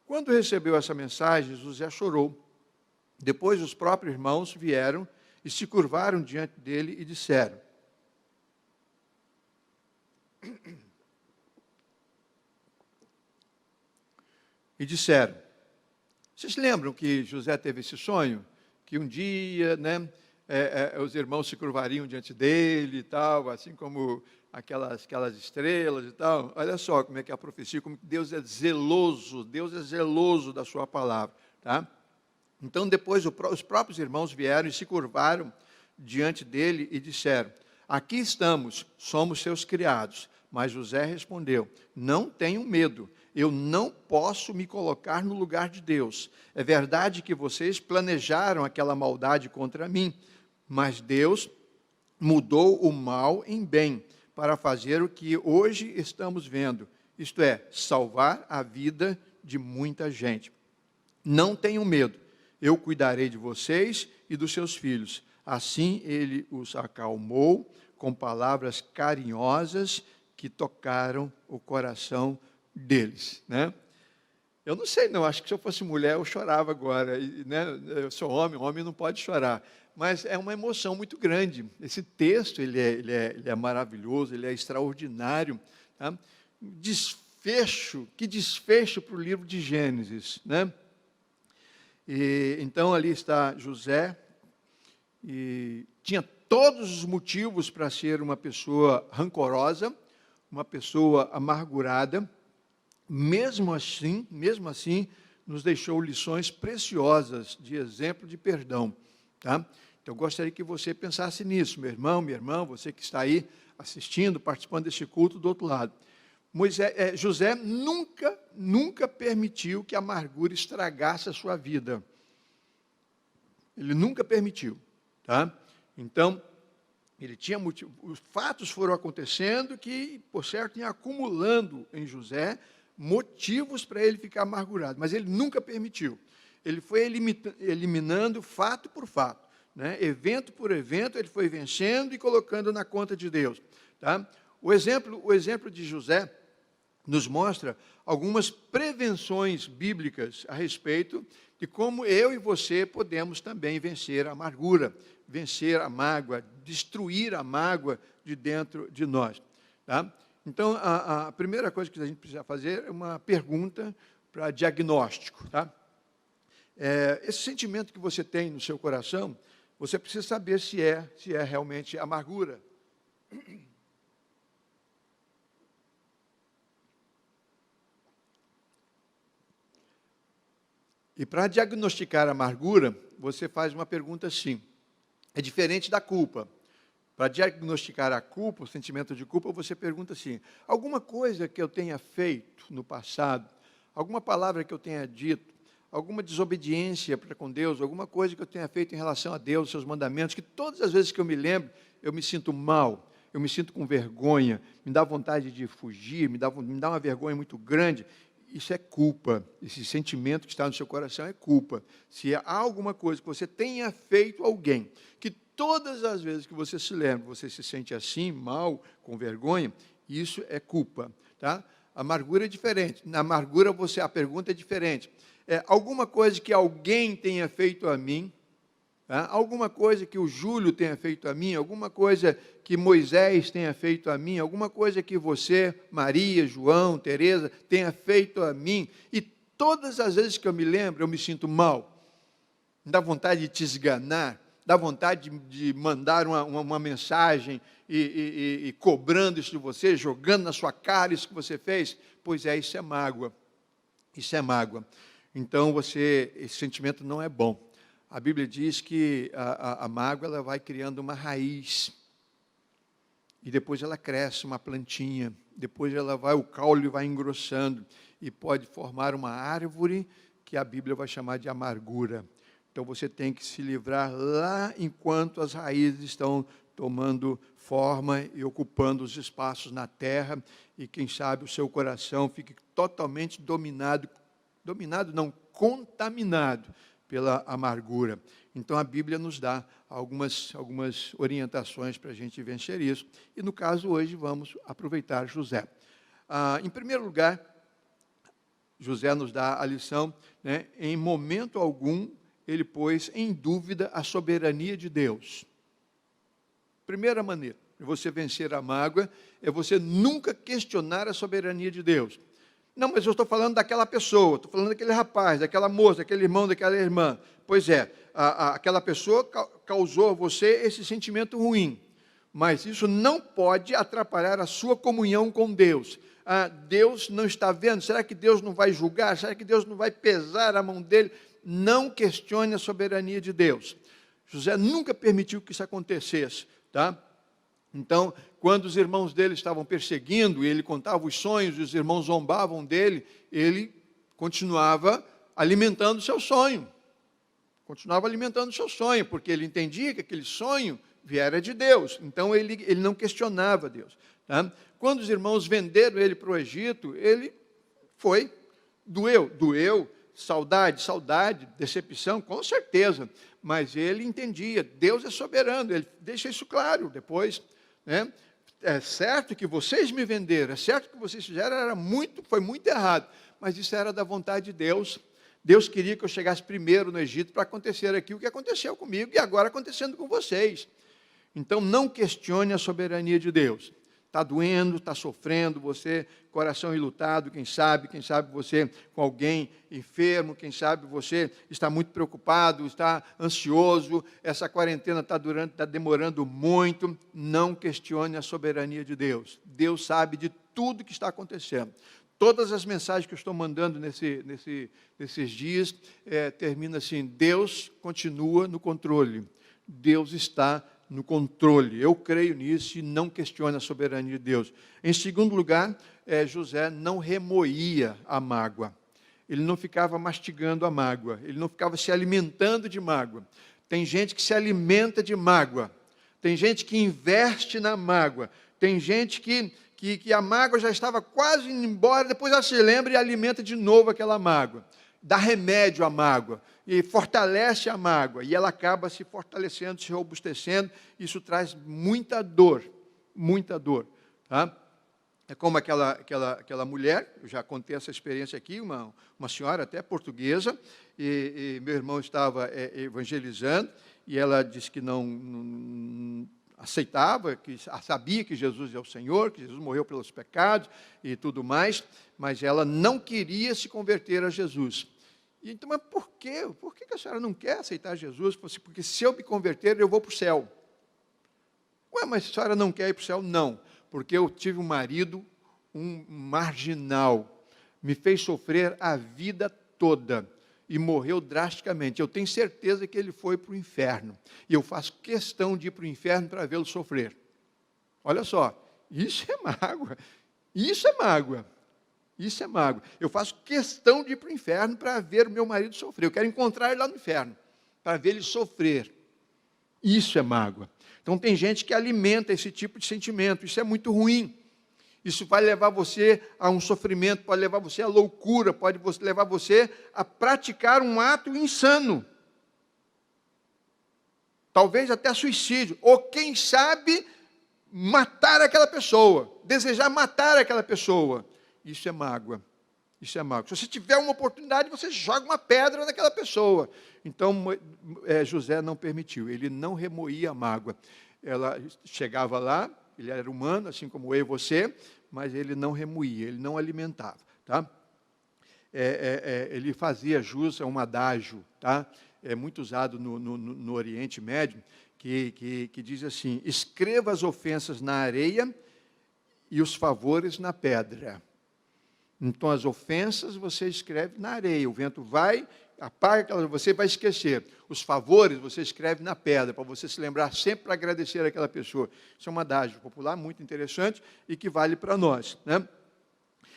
Quando recebeu essa mensagem, José chorou. Depois os próprios irmãos vieram e se curvaram diante dele e disseram, vocês lembram que José teve esse sonho? Que um dia, né, os irmãos se curvariam diante dele e tal, assim como aquelas estrelas e tal. Olha só como é que é a profecia, como Deus é zeloso da sua palavra. Tá? Então, depois, os próprios irmãos vieram e se curvaram diante dele e disseram, aqui estamos, somos seus criados. Mas José respondeu, não tenham medo, eu não posso me colocar no lugar de Deus. É verdade que vocês planejaram aquela maldade contra mim, mas Deus mudou o mal em bem, para fazer o que hoje estamos vendo, isto é, salvar a vida de muita gente. Não tenham medo, eu cuidarei de vocês e dos seus filhos. Assim ele os acalmou com palavras carinhosas que tocaram o coração deles, né? Eu não sei, não, acho que se eu fosse mulher eu chorava agora, né? Eu sou homem não pode chorar, mas é uma emoção muito grande. Esse texto, ele é maravilhoso, ele é extraordinário, tá? Que desfecho para o livro de Gênesis, né? E, então ali está José, e tinha todos os motivos para ser uma pessoa rancorosa, uma pessoa amargurada, mesmo assim, nos deixou lições preciosas de exemplo de perdão. Tá? Então, eu gostaria que você pensasse nisso, meu irmão, minha irmã, você que está aí assistindo, participando deste culto do outro lado. José nunca permitiu que a amargura estragasse a sua vida. Ele nunca permitiu. Tá? Então, ele tinha motivo, os fatos foram acontecendo que, por certo, iam acumulando em José motivos para ele ficar amargurado, mas ele nunca permitiu. Ele foi eliminando fato por fato, né? Evento por evento, ele foi vencendo e colocando na conta de Deus. Tá? O exemplo de José nos mostra algumas prevenções bíblicas a respeito de como eu e você podemos também vencer a amargura, vencer a mágoa, destruir a mágoa de dentro de nós. Tá? Então, a primeira coisa que a gente precisa fazer é uma pergunta para diagnóstico. Tá? Esse sentimento que você tem no seu coração, você precisa saber se é realmente amargura. E para diagnosticar a amargura, você faz uma pergunta assim. É diferente da culpa. Para diagnosticar a culpa, o sentimento de culpa, você pergunta assim, alguma coisa que eu tenha feito no passado, alguma palavra que eu tenha dito, alguma desobediência para com Deus, alguma coisa que eu tenha feito em relação a Deus, seus mandamentos, que todas as vezes que eu me lembro, eu me sinto mal, eu me sinto com vergonha, me dá vontade de fugir, me dá uma vergonha muito grande. Isso é culpa, esse sentimento que está no seu coração é culpa. Se há alguma coisa que você tenha feito a alguém, que todas as vezes que você se lembra, você se sente assim, mal, com vergonha, isso é culpa. Tá? A amargura é diferente. Na amargura, a pergunta é diferente. Alguma coisa que alguém tenha feito a mim, tá? Alguma coisa que o Júlio tenha feito a mim, alguma coisa que Moisés tenha feito a mim, alguma coisa que você, Maria, João, Teresa, tenha feito a mim, e todas as vezes que eu me lembro, eu me sinto mal. Dá vontade de te esganar, dá vontade de mandar uma mensagem e cobrando isso de você, jogando na sua cara isso que você fez. Pois isso é mágoa. Isso é mágoa. Então, esse sentimento não é bom. A Bíblia diz que a mágoa ela vai criando uma raiz. E depois ela cresce, uma plantinha. Depois o caule vai engrossando. E pode formar uma árvore que a Bíblia vai chamar de amargura. Então, você tem que se livrar lá enquanto as raízes estão tomando forma e ocupando os espaços na terra. E, quem sabe, o seu coração fique totalmente contaminado pela amargura. Então, a Bíblia nos dá algumas orientações para a gente vencer isso. E, no caso, hoje, vamos aproveitar José. Em primeiro lugar, José nos dá a lição, né? Em momento algum, ele pôs em dúvida a soberania de Deus. Primeira maneira de você vencer a mágoa é você nunca questionar a soberania de Deus. Não, mas eu estou falando daquela pessoa, estou falando daquele rapaz, daquela moça, daquele irmão, daquela irmã. Pois é, aquela pessoa causou a você esse sentimento ruim, mas isso não pode atrapalhar a sua comunhão com Deus. Deus não está vendo? Será que Deus não vai julgar? Será que Deus não vai pesar a mão dele? Não questione a soberania de Deus. José nunca permitiu que isso acontecesse, tá? Então, quando os irmãos dele estavam perseguindo, e ele contava os sonhos, e os irmãos zombavam dele, ele continuava alimentando o seu sonho. Continuava alimentando o seu sonho, porque ele entendia que aquele sonho viera de Deus. Então, ele não questionava Deus. Tá? Quando os irmãos venderam ele para o Egito, ele foi, doeu, saudade, decepção, com certeza. Mas ele entendia, Deus é soberano, ele deixa isso claro depois. Né? É certo que vocês me venderam, é certo que vocês fizeram, foi muito errado, mas isso era da vontade de Deus. Deus queria que eu chegasse primeiro no Egito para acontecer aqui o que aconteceu comigo e agora acontecendo com vocês. Então, não questione a soberania de Deus. Está doendo, está sofrendo, você, coração enlutado, quem sabe você com alguém enfermo, quem sabe você está muito preocupado, está ansioso, essa quarentena está demorando muito. Não questione a soberania de Deus. Deus sabe de tudo que está acontecendo. Todas as mensagens que eu estou mandando nesses dias, termina assim: Deus continua no controle. Deus está no controle. Eu creio nisso e não questiono a soberania de Deus. Em segundo lugar, José não remoía a mágoa. Ele não ficava mastigando a mágoa. Ele não ficava se alimentando de mágoa. Tem gente que se alimenta de mágoa. Tem gente que investe na mágoa. Tem gente que a mágoa já estava quase indo embora, depois ela se lembra e alimenta de novo aquela mágoa. Dá remédio à mágoa e fortalece a mágoa, e ela acaba se fortalecendo, se robustecendo. Isso traz muita dor, tá? É como aquela mulher, eu já contei essa experiência aqui, uma senhora até portuguesa, e meu irmão estava evangelizando, e ela disse que não aceitava, que sabia que Jesus é o Senhor, que Jesus morreu pelos pecados e tudo mais, mas ela não queria se converter a Jesus. E então, mas por quê? Por que a senhora não quer aceitar Jesus? Porque se eu me converter, eu vou para o céu. Ué, mas a senhora não quer ir para o céu? Não, porque eu tive um marido, um marginal, me fez sofrer a vida toda e morreu drasticamente. Eu tenho certeza que ele foi para o inferno. E eu faço questão de ir para o inferno para vê-lo sofrer. Olha só, isso é mágoa. Isso é mágoa. Isso é mágoa. Eu faço questão de ir para o inferno para ver o meu marido sofrer. Eu quero encontrar ele lá no inferno, para ver ele sofrer. Isso é mágoa. Então, tem gente que alimenta esse tipo de sentimento. Isso é muito ruim. Isso vai levar você a um sofrimento, pode levar você à loucura, pode levar você a praticar um ato insano. Talvez até suicídio. Ou, quem sabe, matar aquela pessoa. Desejar matar aquela pessoa. Isso é mágoa. Isso é mágoa. Se você tiver uma oportunidade, você joga uma pedra naquela pessoa. Então, José não permitiu. Ele não remoía a mágoa. Ela chegava lá, ele era humano, assim como eu e você, mas ele não remoía, ele não alimentava. Tá? Ele fazia jus a um adágio, tá? É muito usado no Oriente Médio, que diz assim: escreva as ofensas na areia e os favores na pedra. Então, as ofensas você escreve na areia, o vento vai, apaga, você vai esquecer. Os favores você escreve na pedra, para você se lembrar sempre para agradecer aquela pessoa. Isso é uma adágio popular muito interessante e que vale para nós, né?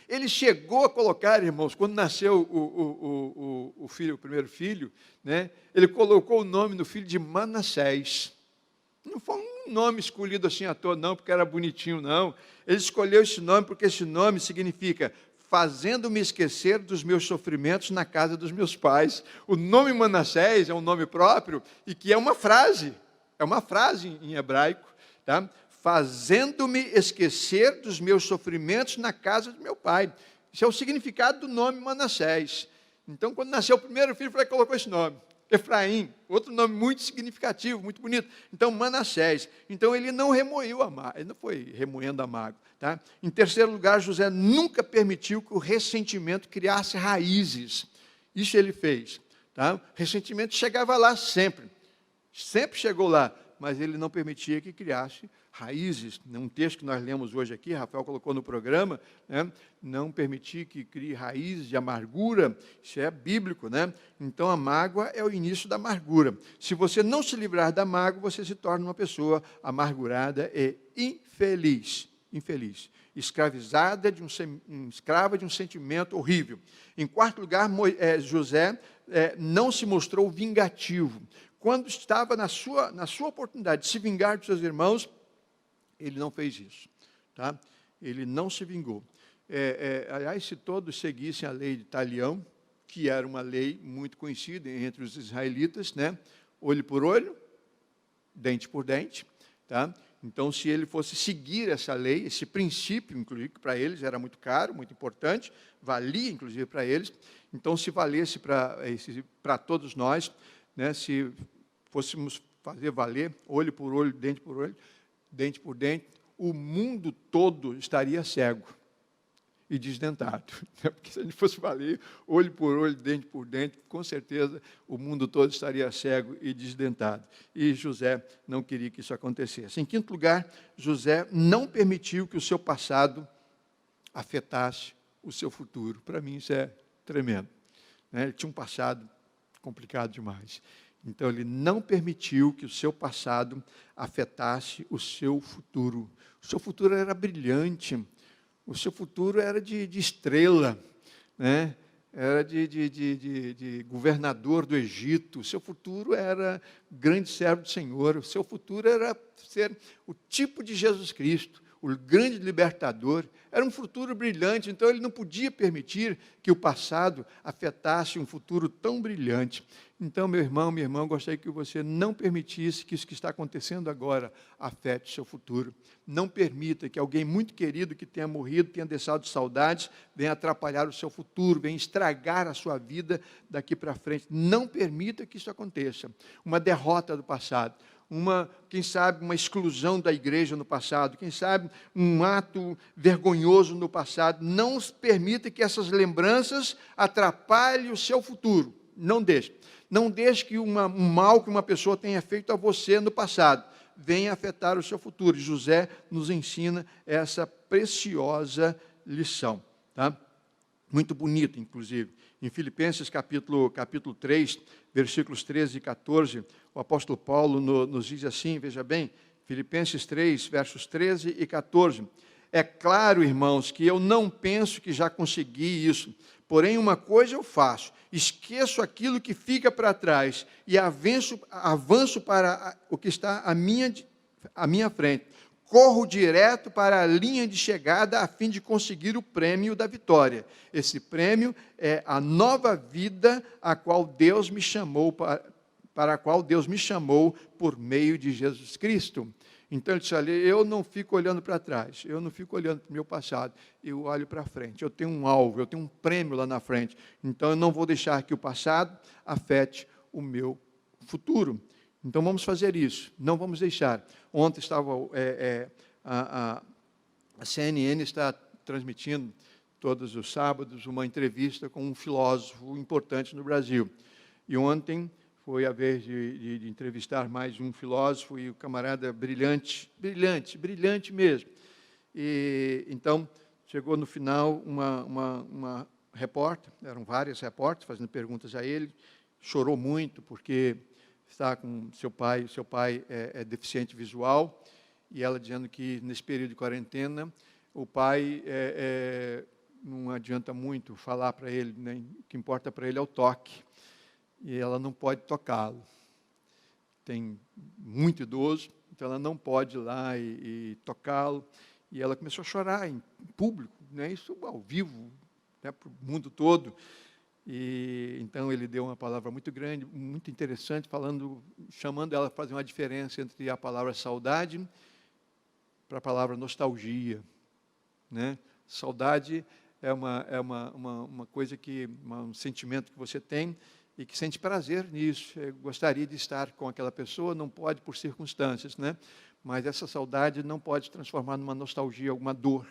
Ele chegou a colocar, irmãos, quando nasceu o primeiro filho, né, ele colocou o nome do filho de Manassés. Não foi um nome escolhido assim à toa, não, porque era bonitinho, não. Ele escolheu esse nome porque esse nome significa fazendo-me esquecer dos meus sofrimentos na casa dos meus pais. O nome Manassés é um nome próprio e que é uma frase em hebraico, tá? Fazendo-me esquecer dos meus sofrimentos na casa do meu pai. Isso é o significado do nome Manassés. Então, quando nasceu o primeiro filho, ele colocou esse nome. Efraim, outro nome muito significativo, muito bonito. Então, Manassés. Então, ele não remoeu a mágoa, ele não foi remoendo a mágoa. Tá? Em terceiro lugar, José nunca permitiu que o ressentimento criasse raízes. Isso ele fez. Tá? O ressentimento chegava lá sempre chegou lá, mas ele não permitia que criasse raízes. Um texto que nós lemos hoje aqui, Rafael colocou no programa, né? Não permitir que crie raízes de amargura, isso é bíblico, né? Então a mágoa é o início da amargura. Se você não se livrar da mágoa, você se torna uma pessoa amargurada e infeliz. Escravizada escrava de um sentimento horrível. Em quarto lugar, José não se mostrou vingativo. Quando estava na sua oportunidade de se vingar dos seus irmãos, ele não fez isso. Tá? Ele não se vingou. Aliás, se todos seguissem a lei de Talião, que era uma lei muito conhecida entre os israelitas, né? Olho por olho, dente por dente. Tá? Então, se ele fosse seguir essa lei, esse princípio, inclusive, que para eles era muito caro, muito importante, valia, inclusive, para eles. Então, se valesse para todos nós, né, se fôssemos fazer valer, olho por olho, dente por dente, o mundo todo estaria cego e desdentado. Porque se a gente fosse valer olho por olho, dente por dente, com certeza o mundo todo estaria cego e desdentado. E José não queria que isso acontecesse. Em quinto lugar, José não permitiu que o seu passado afetasse o seu futuro. Para mim isso é tremendo. Ele tinha um passado complicado demais. Então, ele não permitiu que o seu passado afetasse o seu futuro. O seu futuro era brilhante, o seu futuro era de estrela, né? Era de governador do Egito, o seu futuro era grande servo do Senhor, o seu futuro era ser o tipo de Jesus Cristo, o grande libertador. Era um futuro brilhante, então ele não podia permitir que o passado afetasse um futuro tão brilhante. Então, meu irmão, minha irmã, gostaria que você não permitisse que isso que está acontecendo agora afete o seu futuro. Não permita que alguém muito querido que tenha morrido, tenha deixado saudades, venha atrapalhar o seu futuro, venha estragar a sua vida daqui para frente. Não permita que isso aconteça. Uma derrota do passado. Quem sabe, uma exclusão da igreja no passado, quem sabe, um ato vergonhoso no passado. Não permita que essas lembranças atrapalhem o seu futuro. Não deixe. Não deixe que um mal que uma pessoa tenha feito a você no passado venha afetar o seu futuro. José nos ensina essa preciosa lição. Tá? Muito bonito, inclusive. Em Filipenses capítulo 3, versículos 13 e 14, o apóstolo Paulo nos diz assim, veja bem, Filipenses 3, versos 13 e 14. É claro, irmãos, que eu não penso que já consegui isso, porém uma coisa eu faço, esqueço aquilo que fica para trás e avanço para o que está à minha frente. Corro direto para a linha de chegada a fim de conseguir o prêmio da vitória. Esse prêmio é a nova vida a qual Deus me chamou para a qual Deus me chamou por meio de Jesus Cristo. Então ele disse, olha, eu não fico olhando para trás, eu não fico olhando para o meu passado, eu olho para frente, eu tenho um alvo, eu tenho um prêmio lá na frente, então eu não vou deixar que o passado afete o meu futuro. Então vamos fazer isso, não vamos deixar. Ontem estava, a CNN está transmitindo todos os sábados uma entrevista com um filósofo importante no Brasil. E ontem foi a vez de entrevistar mais um filósofo e o camarada brilhante mesmo. E então chegou no final uma repórter, eram várias repórteres fazendo perguntas a ele, chorou muito porque está com seu pai é deficiente visual, e ela dizendo que nesse período de quarentena, o pai não adianta muito falar para ele, né? O que importa para ele é o toque, e ela não pode tocá-lo. Tem muito idoso, então ela não pode ir lá e tocá-lo, e ela começou a chorar em público, né? Isso ao vivo, né, para o mundo todo. E então ele deu uma palavra muito grande, muito interessante, chamando ela a fazer uma diferença entre a palavra saudade para a palavra nostalgia, né? Saudade é uma coisa um sentimento que você tem e que sente prazer nisso. Eu gostaria de estar com aquela pessoa, não pode por circunstâncias, né? Mas essa saudade não pode se transformar numa nostalgia, alguma dor,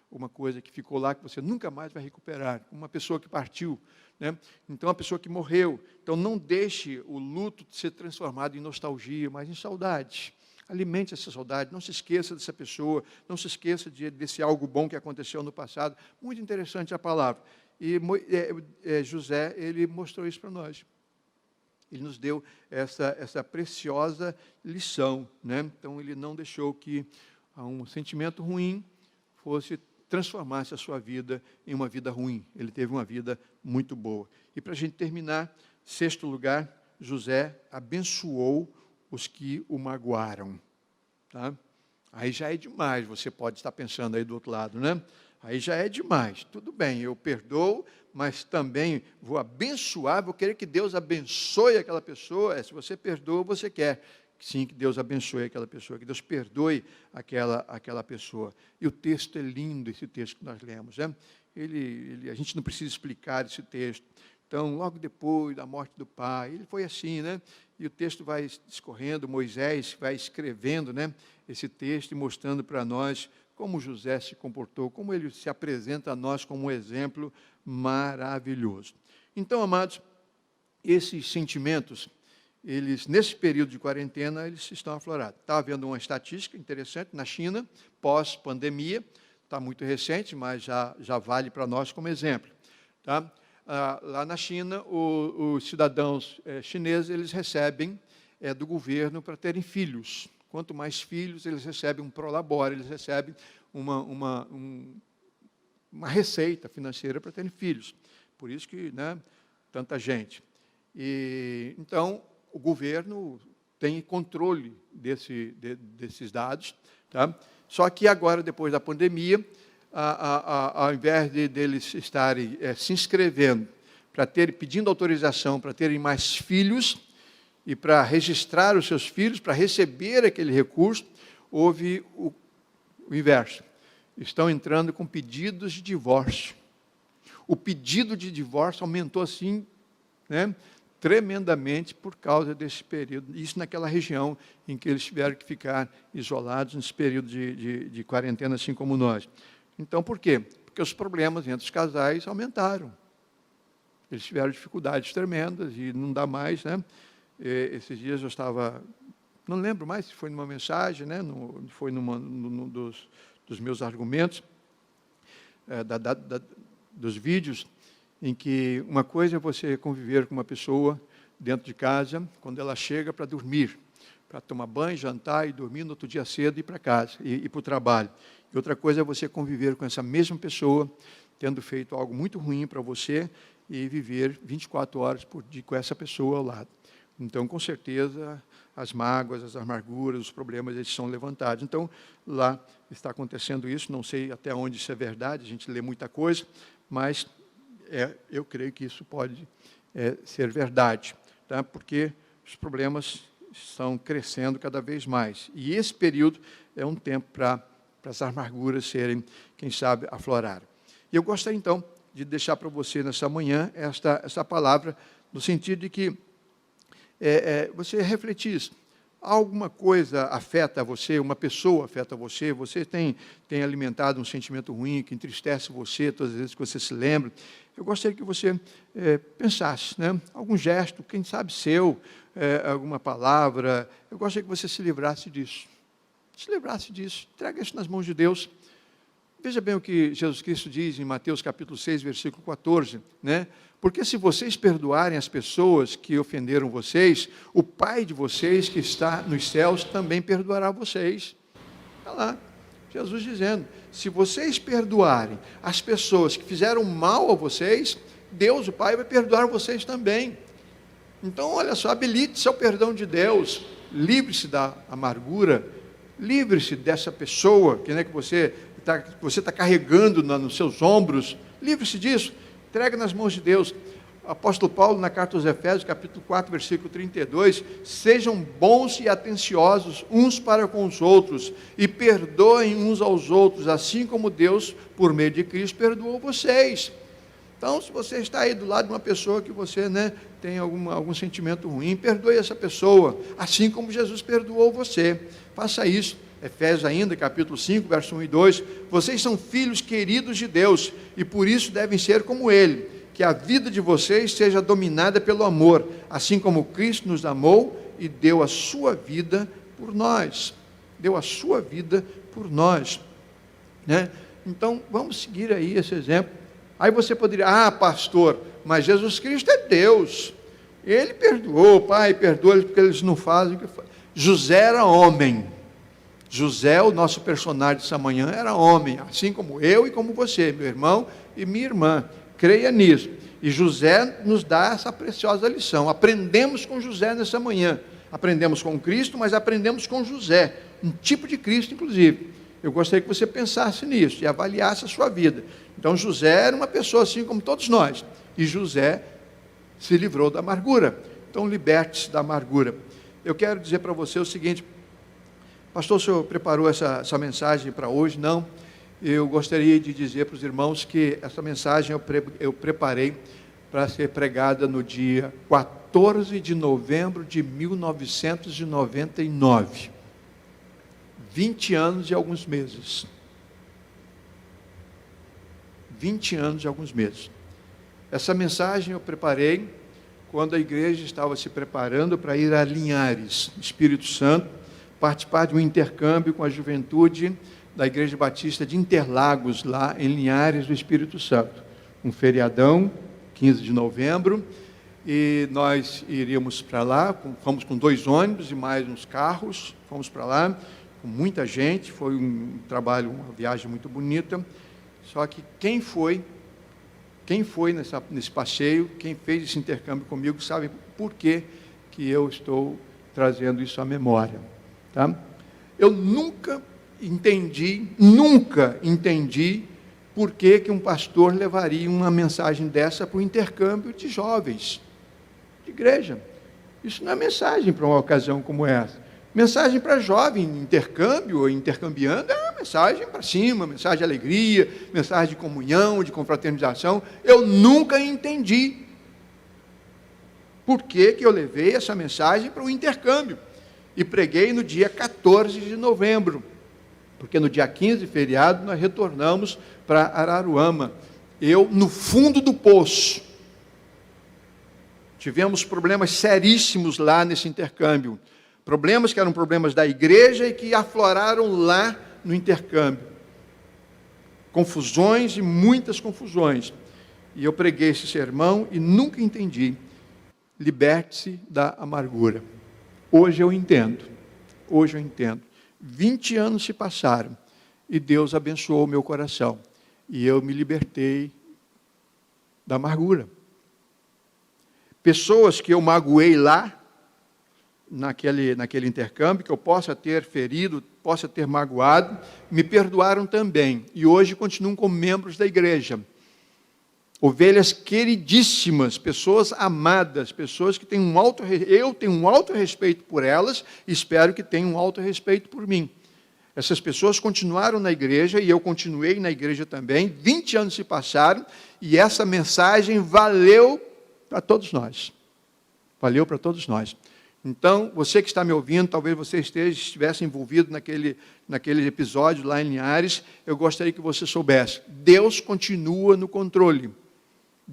uma coisa que ficou lá que você nunca mais vai recuperar, uma pessoa que partiu, né? Então, a pessoa que morreu. Então, não deixe o luto ser transformado em nostalgia, mas em saudade. Alimente essa saudade, não se esqueça dessa pessoa, não se esqueça desse algo bom que aconteceu no passado. Muito interessante a palavra. E José, ele mostrou isso para nós. Ele nos deu essa preciosa lição, né? Então, ele não deixou que um sentimento ruim transformasse a sua vida em uma vida ruim. Ele teve uma vida muito boa. E para a gente terminar, 6º lugar, José abençoou os que o magoaram. Tá? Aí já é demais, você pode estar pensando aí do outro lado, né? Aí já é demais. Tudo bem, eu perdoo, mas também vou abençoar, vou querer que Deus abençoe aquela pessoa. Se você perdoa, você quer. Sim, que Deus abençoe aquela pessoa, que Deus perdoe aquela pessoa. E o texto é lindo, esse texto que nós lemos, né? A gente não precisa explicar esse texto. Então, logo depois da morte do pai, ele foi assim, né? E o texto vai discorrendo, Moisés vai escrevendo, né, esse texto e mostrando para nós como José se comportou, como ele se apresenta a nós como um exemplo maravilhoso. Então, amados, esses sentimentos, nesse período de quarentena, eles estão aflorados. Está havendo uma estatística interessante na China, pós-pandemia, está muito recente, mas já vale para nós como exemplo. Tá? Lá na China, os cidadãos chineses, eles recebem do governo para terem filhos. Quanto mais filhos, eles recebem um prolabore, eles recebem uma receita financeira para terem filhos. Por isso que, né, tanta gente. Então, o governo tem controle desses dados. Tá? Só que agora, depois da pandemia, ao invés deles estarem se inscrevendo, pedindo autorização para terem mais filhos e para registrar os seus filhos, para receber aquele recurso, houve o inverso. Estão entrando com pedidos de divórcio. O pedido de divórcio aumentou assim, né, tremendamente por causa desse período. Isso naquela região em que eles tiveram que ficar isolados nesse período de quarentena, assim como nós. Então, por quê? Porque os problemas entre os casais aumentaram. Eles tiveram dificuldades tremendas e não dá mais, né? Esses dias eu estava, não lembro mais se foi numa mensagem, né? Foi num dos meus argumentos, dos vídeos, em que uma coisa é você conviver com uma pessoa dentro de casa, quando ela chega para dormir, para tomar banho, jantar e dormir, no outro dia cedo ir para casa, ir para o trabalho. E outra coisa é você conviver com essa mesma pessoa, tendo feito algo muito ruim para você, e viver 24 horas por dia com essa pessoa ao lado. Então, com certeza, as mágoas, as amarguras, os problemas, eles são levantados. Então, lá está acontecendo isso, não sei até onde isso é verdade, a gente lê muita coisa, mas eu creio que isso pode ser verdade, tá? Porque os problemas estão crescendo cada vez mais. E esse período é um tempo para as amarguras serem, quem sabe, aflorar. E eu gostaria, então, de deixar para você, nessa manhã, essa palavra, no sentido de que você refletisse. Alguma coisa afeta você, uma pessoa afeta você, você tem alimentado um sentimento ruim que entristece você todas as vezes que você se lembra. Eu gostaria que você pensasse, né? Algum gesto, quem sabe seu, alguma palavra. Eu gostaria que você se livrasse disso. Se livrasse disso, entrega isso nas mãos de Deus. Veja bem o que Jesus Cristo diz em Mateus capítulo 6, versículo 14, né? Porque se vocês perdoarem as pessoas que ofenderam vocês, o Pai de vocês que está nos céus também perdoará vocês. Está lá, Jesus dizendo, se vocês perdoarem as pessoas que fizeram mal a vocês, Deus, o Pai, vai perdoar vocês também. Então, olha só, habilite-se ao perdão de Deus, livre-se da amargura, livre-se dessa pessoa que você está carregando nos seus ombros, livre-se disso, entregue nas mãos de Deus. O apóstolo Paulo, na carta aos Efésios, capítulo 4, versículo 32, sejam bons e atenciosos uns para com os outros, e perdoem uns aos outros, assim como Deus, por meio de Cristo, perdoou vocês. Então, se você está aí do lado de uma pessoa que você tem algum sentimento ruim, perdoe essa pessoa, assim como Jesus perdoou você. Faça isso. Efésios ainda, capítulo 5, verso 1 e 2. Vocês são filhos queridos de Deus, e por isso devem ser como Ele. Que a vida de vocês seja dominada pelo amor, assim como Cristo nos amou e deu a sua vida por nós. Deu a sua vida por nós. Né? Então, vamos seguir aí esse exemplo. Aí você poderia, pastor, mas Jesus Cristo é Deus. Ele perdoou, Pai, perdoa eles porque eles não fazem o que fazem. José era homem. José, o nosso personagem dessa manhã, era homem, assim como eu e como você, meu irmão e minha irmã. Creia nisso. E José nos dá essa preciosa lição. Aprendemos com José nessa manhã. Aprendemos com Cristo, mas aprendemos com José. Um tipo de Cristo, inclusive. Eu gostaria que você pensasse nisso e avaliasse a sua vida. Então, José era uma pessoa assim como todos nós. E José se livrou da amargura. Então, liberte-se da amargura. Eu quero dizer para você o seguinte, pastor, o senhor preparou essa mensagem para hoje? Não. Eu gostaria de dizer para os irmãos que essa mensagem eu preparei para ser pregada no dia 14 de novembro de 1999. 20 anos e alguns meses. 20 anos e alguns meses. Essa mensagem eu preparei quando a igreja estava se preparando para ir a Linhares, Espírito Santo, participar de um intercâmbio com a juventude da Igreja Batista de Interlagos, lá em Linhares do Espírito Santo. Um feriadão, 15 de novembro, e nós iríamos para lá, fomos com 2 ônibus e mais uns carros, fomos para lá, com muita gente, foi um trabalho, uma viagem muito bonita, só que quem foi nesse passeio, quem fez esse intercâmbio comigo, sabe por que eu estou trazendo isso à memória. Tá? Eu nunca entendi por que um pastor levaria uma mensagem dessa para o intercâmbio de jovens, de igreja. Isso não é mensagem para uma ocasião como essa. Mensagem para jovem, intercâmbio ou intercambiando, é uma mensagem para cima, mensagem de alegria, mensagem de comunhão, de confraternização. Eu nunca entendi por que eu levei essa mensagem para o intercâmbio. E preguei no dia 14 de novembro, porque no dia 15, feriado, nós retornamos para Araruama. Eu, no fundo do poço, tivemos problemas seríssimos lá nesse intercâmbio. Problemas que eram problemas da igreja e que afloraram lá no intercâmbio. Confusões e muitas confusões. E eu preguei esse sermão e nunca entendi. Liberte-se da amargura. Hoje eu entendo. 20 anos se passaram e Deus abençoou o meu coração. E eu me libertei da amargura. Pessoas que eu magoei lá, naquele intercâmbio, que eu possa ter ferido, possa ter magoado, me perdoaram também. E hoje continuam como membros da igreja. Ovelhas queridíssimas, pessoas amadas, pessoas que têm eu tenho um alto respeito por elas, e espero que tenham um alto respeito por mim. Essas pessoas continuaram na igreja, e eu continuei na igreja também, 20 anos se passaram, e essa mensagem valeu para todos nós. Valeu para todos nós. Então, você que está me ouvindo, talvez você estivesse envolvido naquele episódio lá em Linhares, eu gostaria que você soubesse, Deus continua no controle.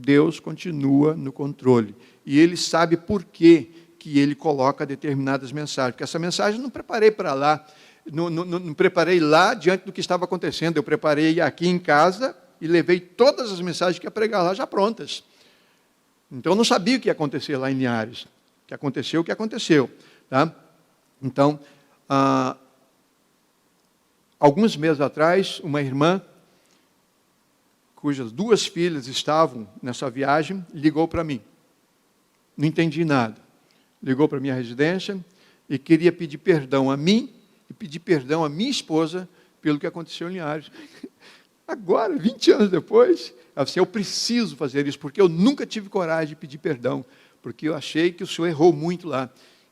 Deus continua no controle. E Ele sabe por que Ele coloca determinadas mensagens. Porque essa mensagem eu não preparei para lá. não preparei lá diante do que estava acontecendo. Eu preparei aqui em casa e levei todas as mensagens que ia pregar lá já prontas. Então, eu não sabia o que ia acontecer lá em Linhares. O que aconteceu. Tá? Então, alguns meses atrás, uma irmã, cujas 2 filhas estavam nessa viagem, ligou para mim. Não entendi nada. Ligou para a minha residência e queria pedir perdão a mim e pedir perdão à minha esposa pelo que aconteceu em Linhares. Agora, 20 anos depois, ela disse, eu preciso fazer isso, porque eu nunca tive coragem de pedir perdão, porque eu achei que o senhor errou muito lá.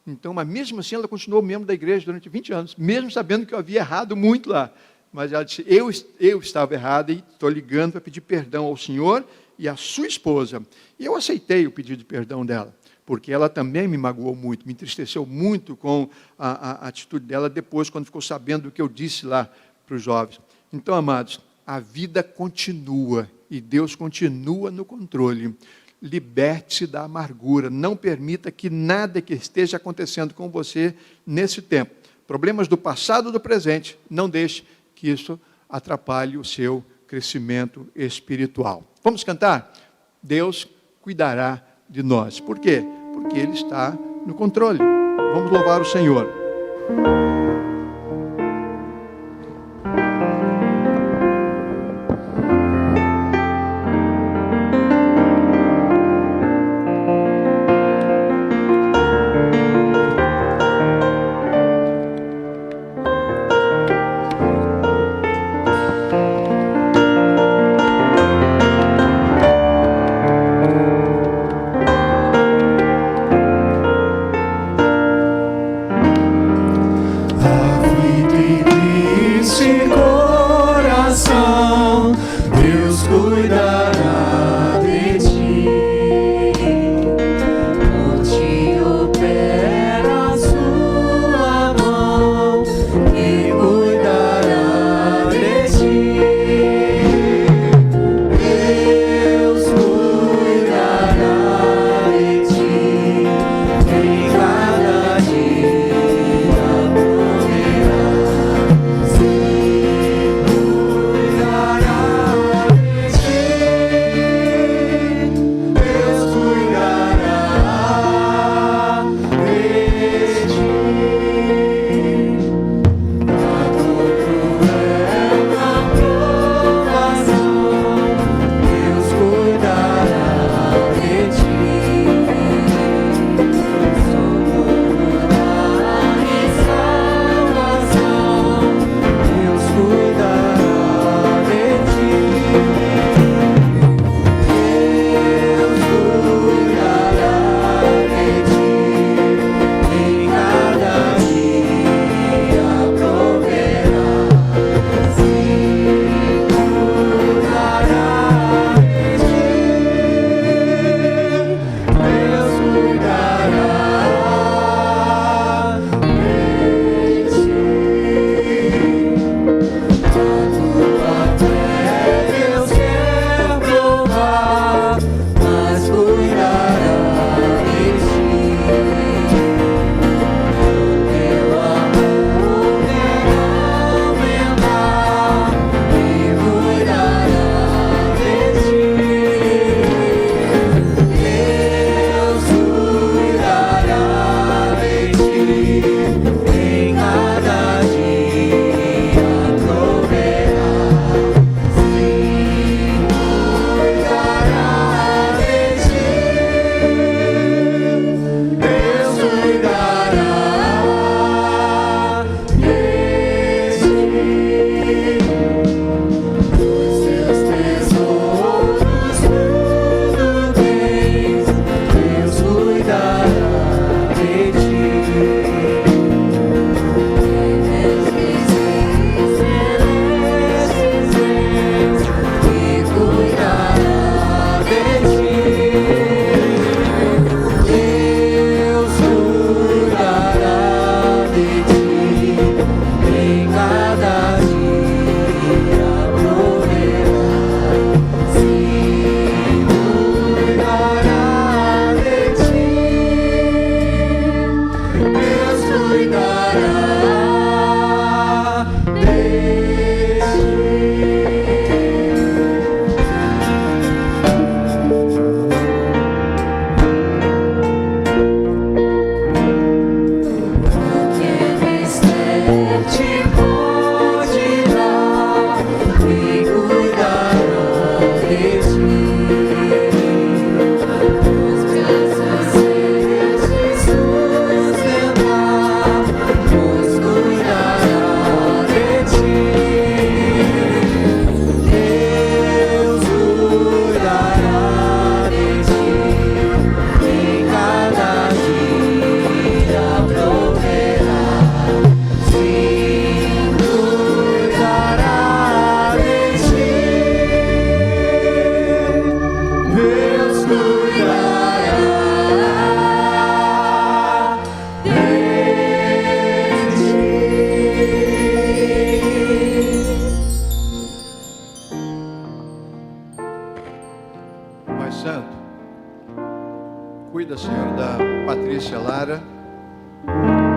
Então, mas mesmo assim, ela continuou membro da igreja durante 20 anos, mesmo sabendo que eu havia errado muito lá. Mas ela disse, eu estava errada e estou ligando para pedir perdão ao senhor e à sua esposa. E eu aceitei o pedido de perdão dela, porque ela também me magoou muito, me entristeceu muito com a atitude dela depois, quando ficou sabendo do que eu disse lá para os jovens. Então, amados, a vida continua e Deus continua no controle. Liberte-se da amargura, não permita que nada que esteja acontecendo com você nesse tempo, problemas do passado ou do presente, não deixe que isso atrapalhe o seu crescimento espiritual. Vamos cantar? Deus cuidará de nós. Por quê? Porque Ele está no controle. Vamos louvar o Senhor.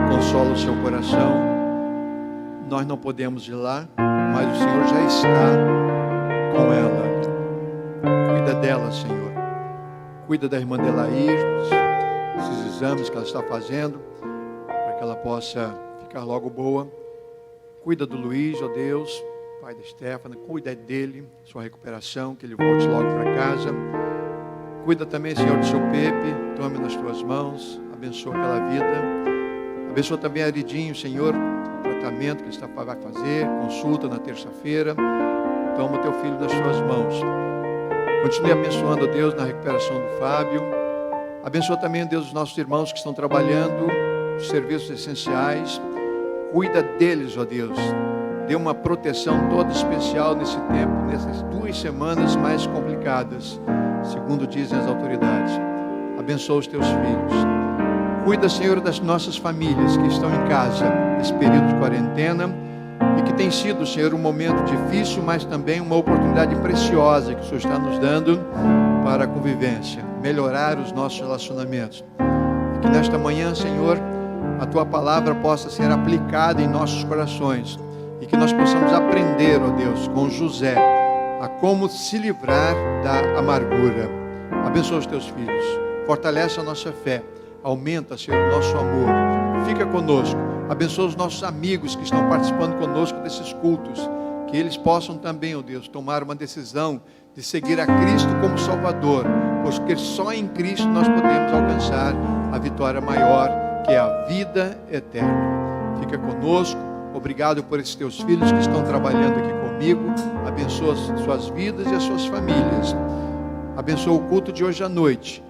consola o seu coração. Nós não podemos ir lá, mas o Senhor já está com ela. Cuida dela, Senhor. Cuida da irmã Delair, esses exames que ela está fazendo, para que ela possa ficar logo boa. Cuida do Luiz, ó Deus, pai da Stefana, cuida dele, sua recuperação, que ele volte logo para casa. Cuida também, Senhor, do seu Pepe, tome nas tuas mãos, abençoa aquela vida. Abençoa também a Aridinho, Senhor, tratamento que ele vai fazer, consulta na terça-feira. Toma o teu filho nas tuas mãos. Continue abençoando, ó Deus, na recuperação do Fábio. Abençoa também, ó Deus, os nossos irmãos que estão trabalhando, os serviços essenciais. Cuida deles, ó Deus. Dê uma proteção toda especial nesse tempo, nessas 2 semanas mais complicadas, segundo dizem as autoridades. Abençoa os teus filhos. Cuida, Senhor, das nossas famílias que estão em casa nesse período de quarentena e que tem sido, Senhor, um momento difícil, mas também uma oportunidade preciosa que o Senhor está nos dando para a convivência, melhorar os nossos relacionamentos. E que nesta manhã, Senhor, a Tua palavra possa ser aplicada em nossos corações e que nós possamos aprender, ó Deus, com José, a como se livrar da amargura. Abençoa os Teus filhos, fortalece a nossa fé, aumenta, Senhor, o nosso amor. Fica conosco, abençoa os nossos amigos que estão participando conosco desses cultos, que eles possam também, ó Deus, tomar uma decisão de seguir a Cristo como Salvador, porque só em Cristo nós podemos alcançar a vitória maior, que é a vida eterna. Fica conosco, obrigado por esses teus filhos que estão trabalhando aqui comigo, abençoa as suas vidas e as suas famílias, abençoa o culto de hoje à noite,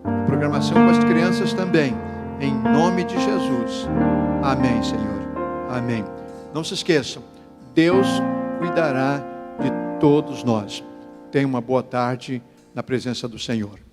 a programação com as crianças também, em nome de Jesus, amém, Senhor, amém. Não se esqueçam, Deus cuidará de todos nós. Tenha uma boa tarde na presença do Senhor.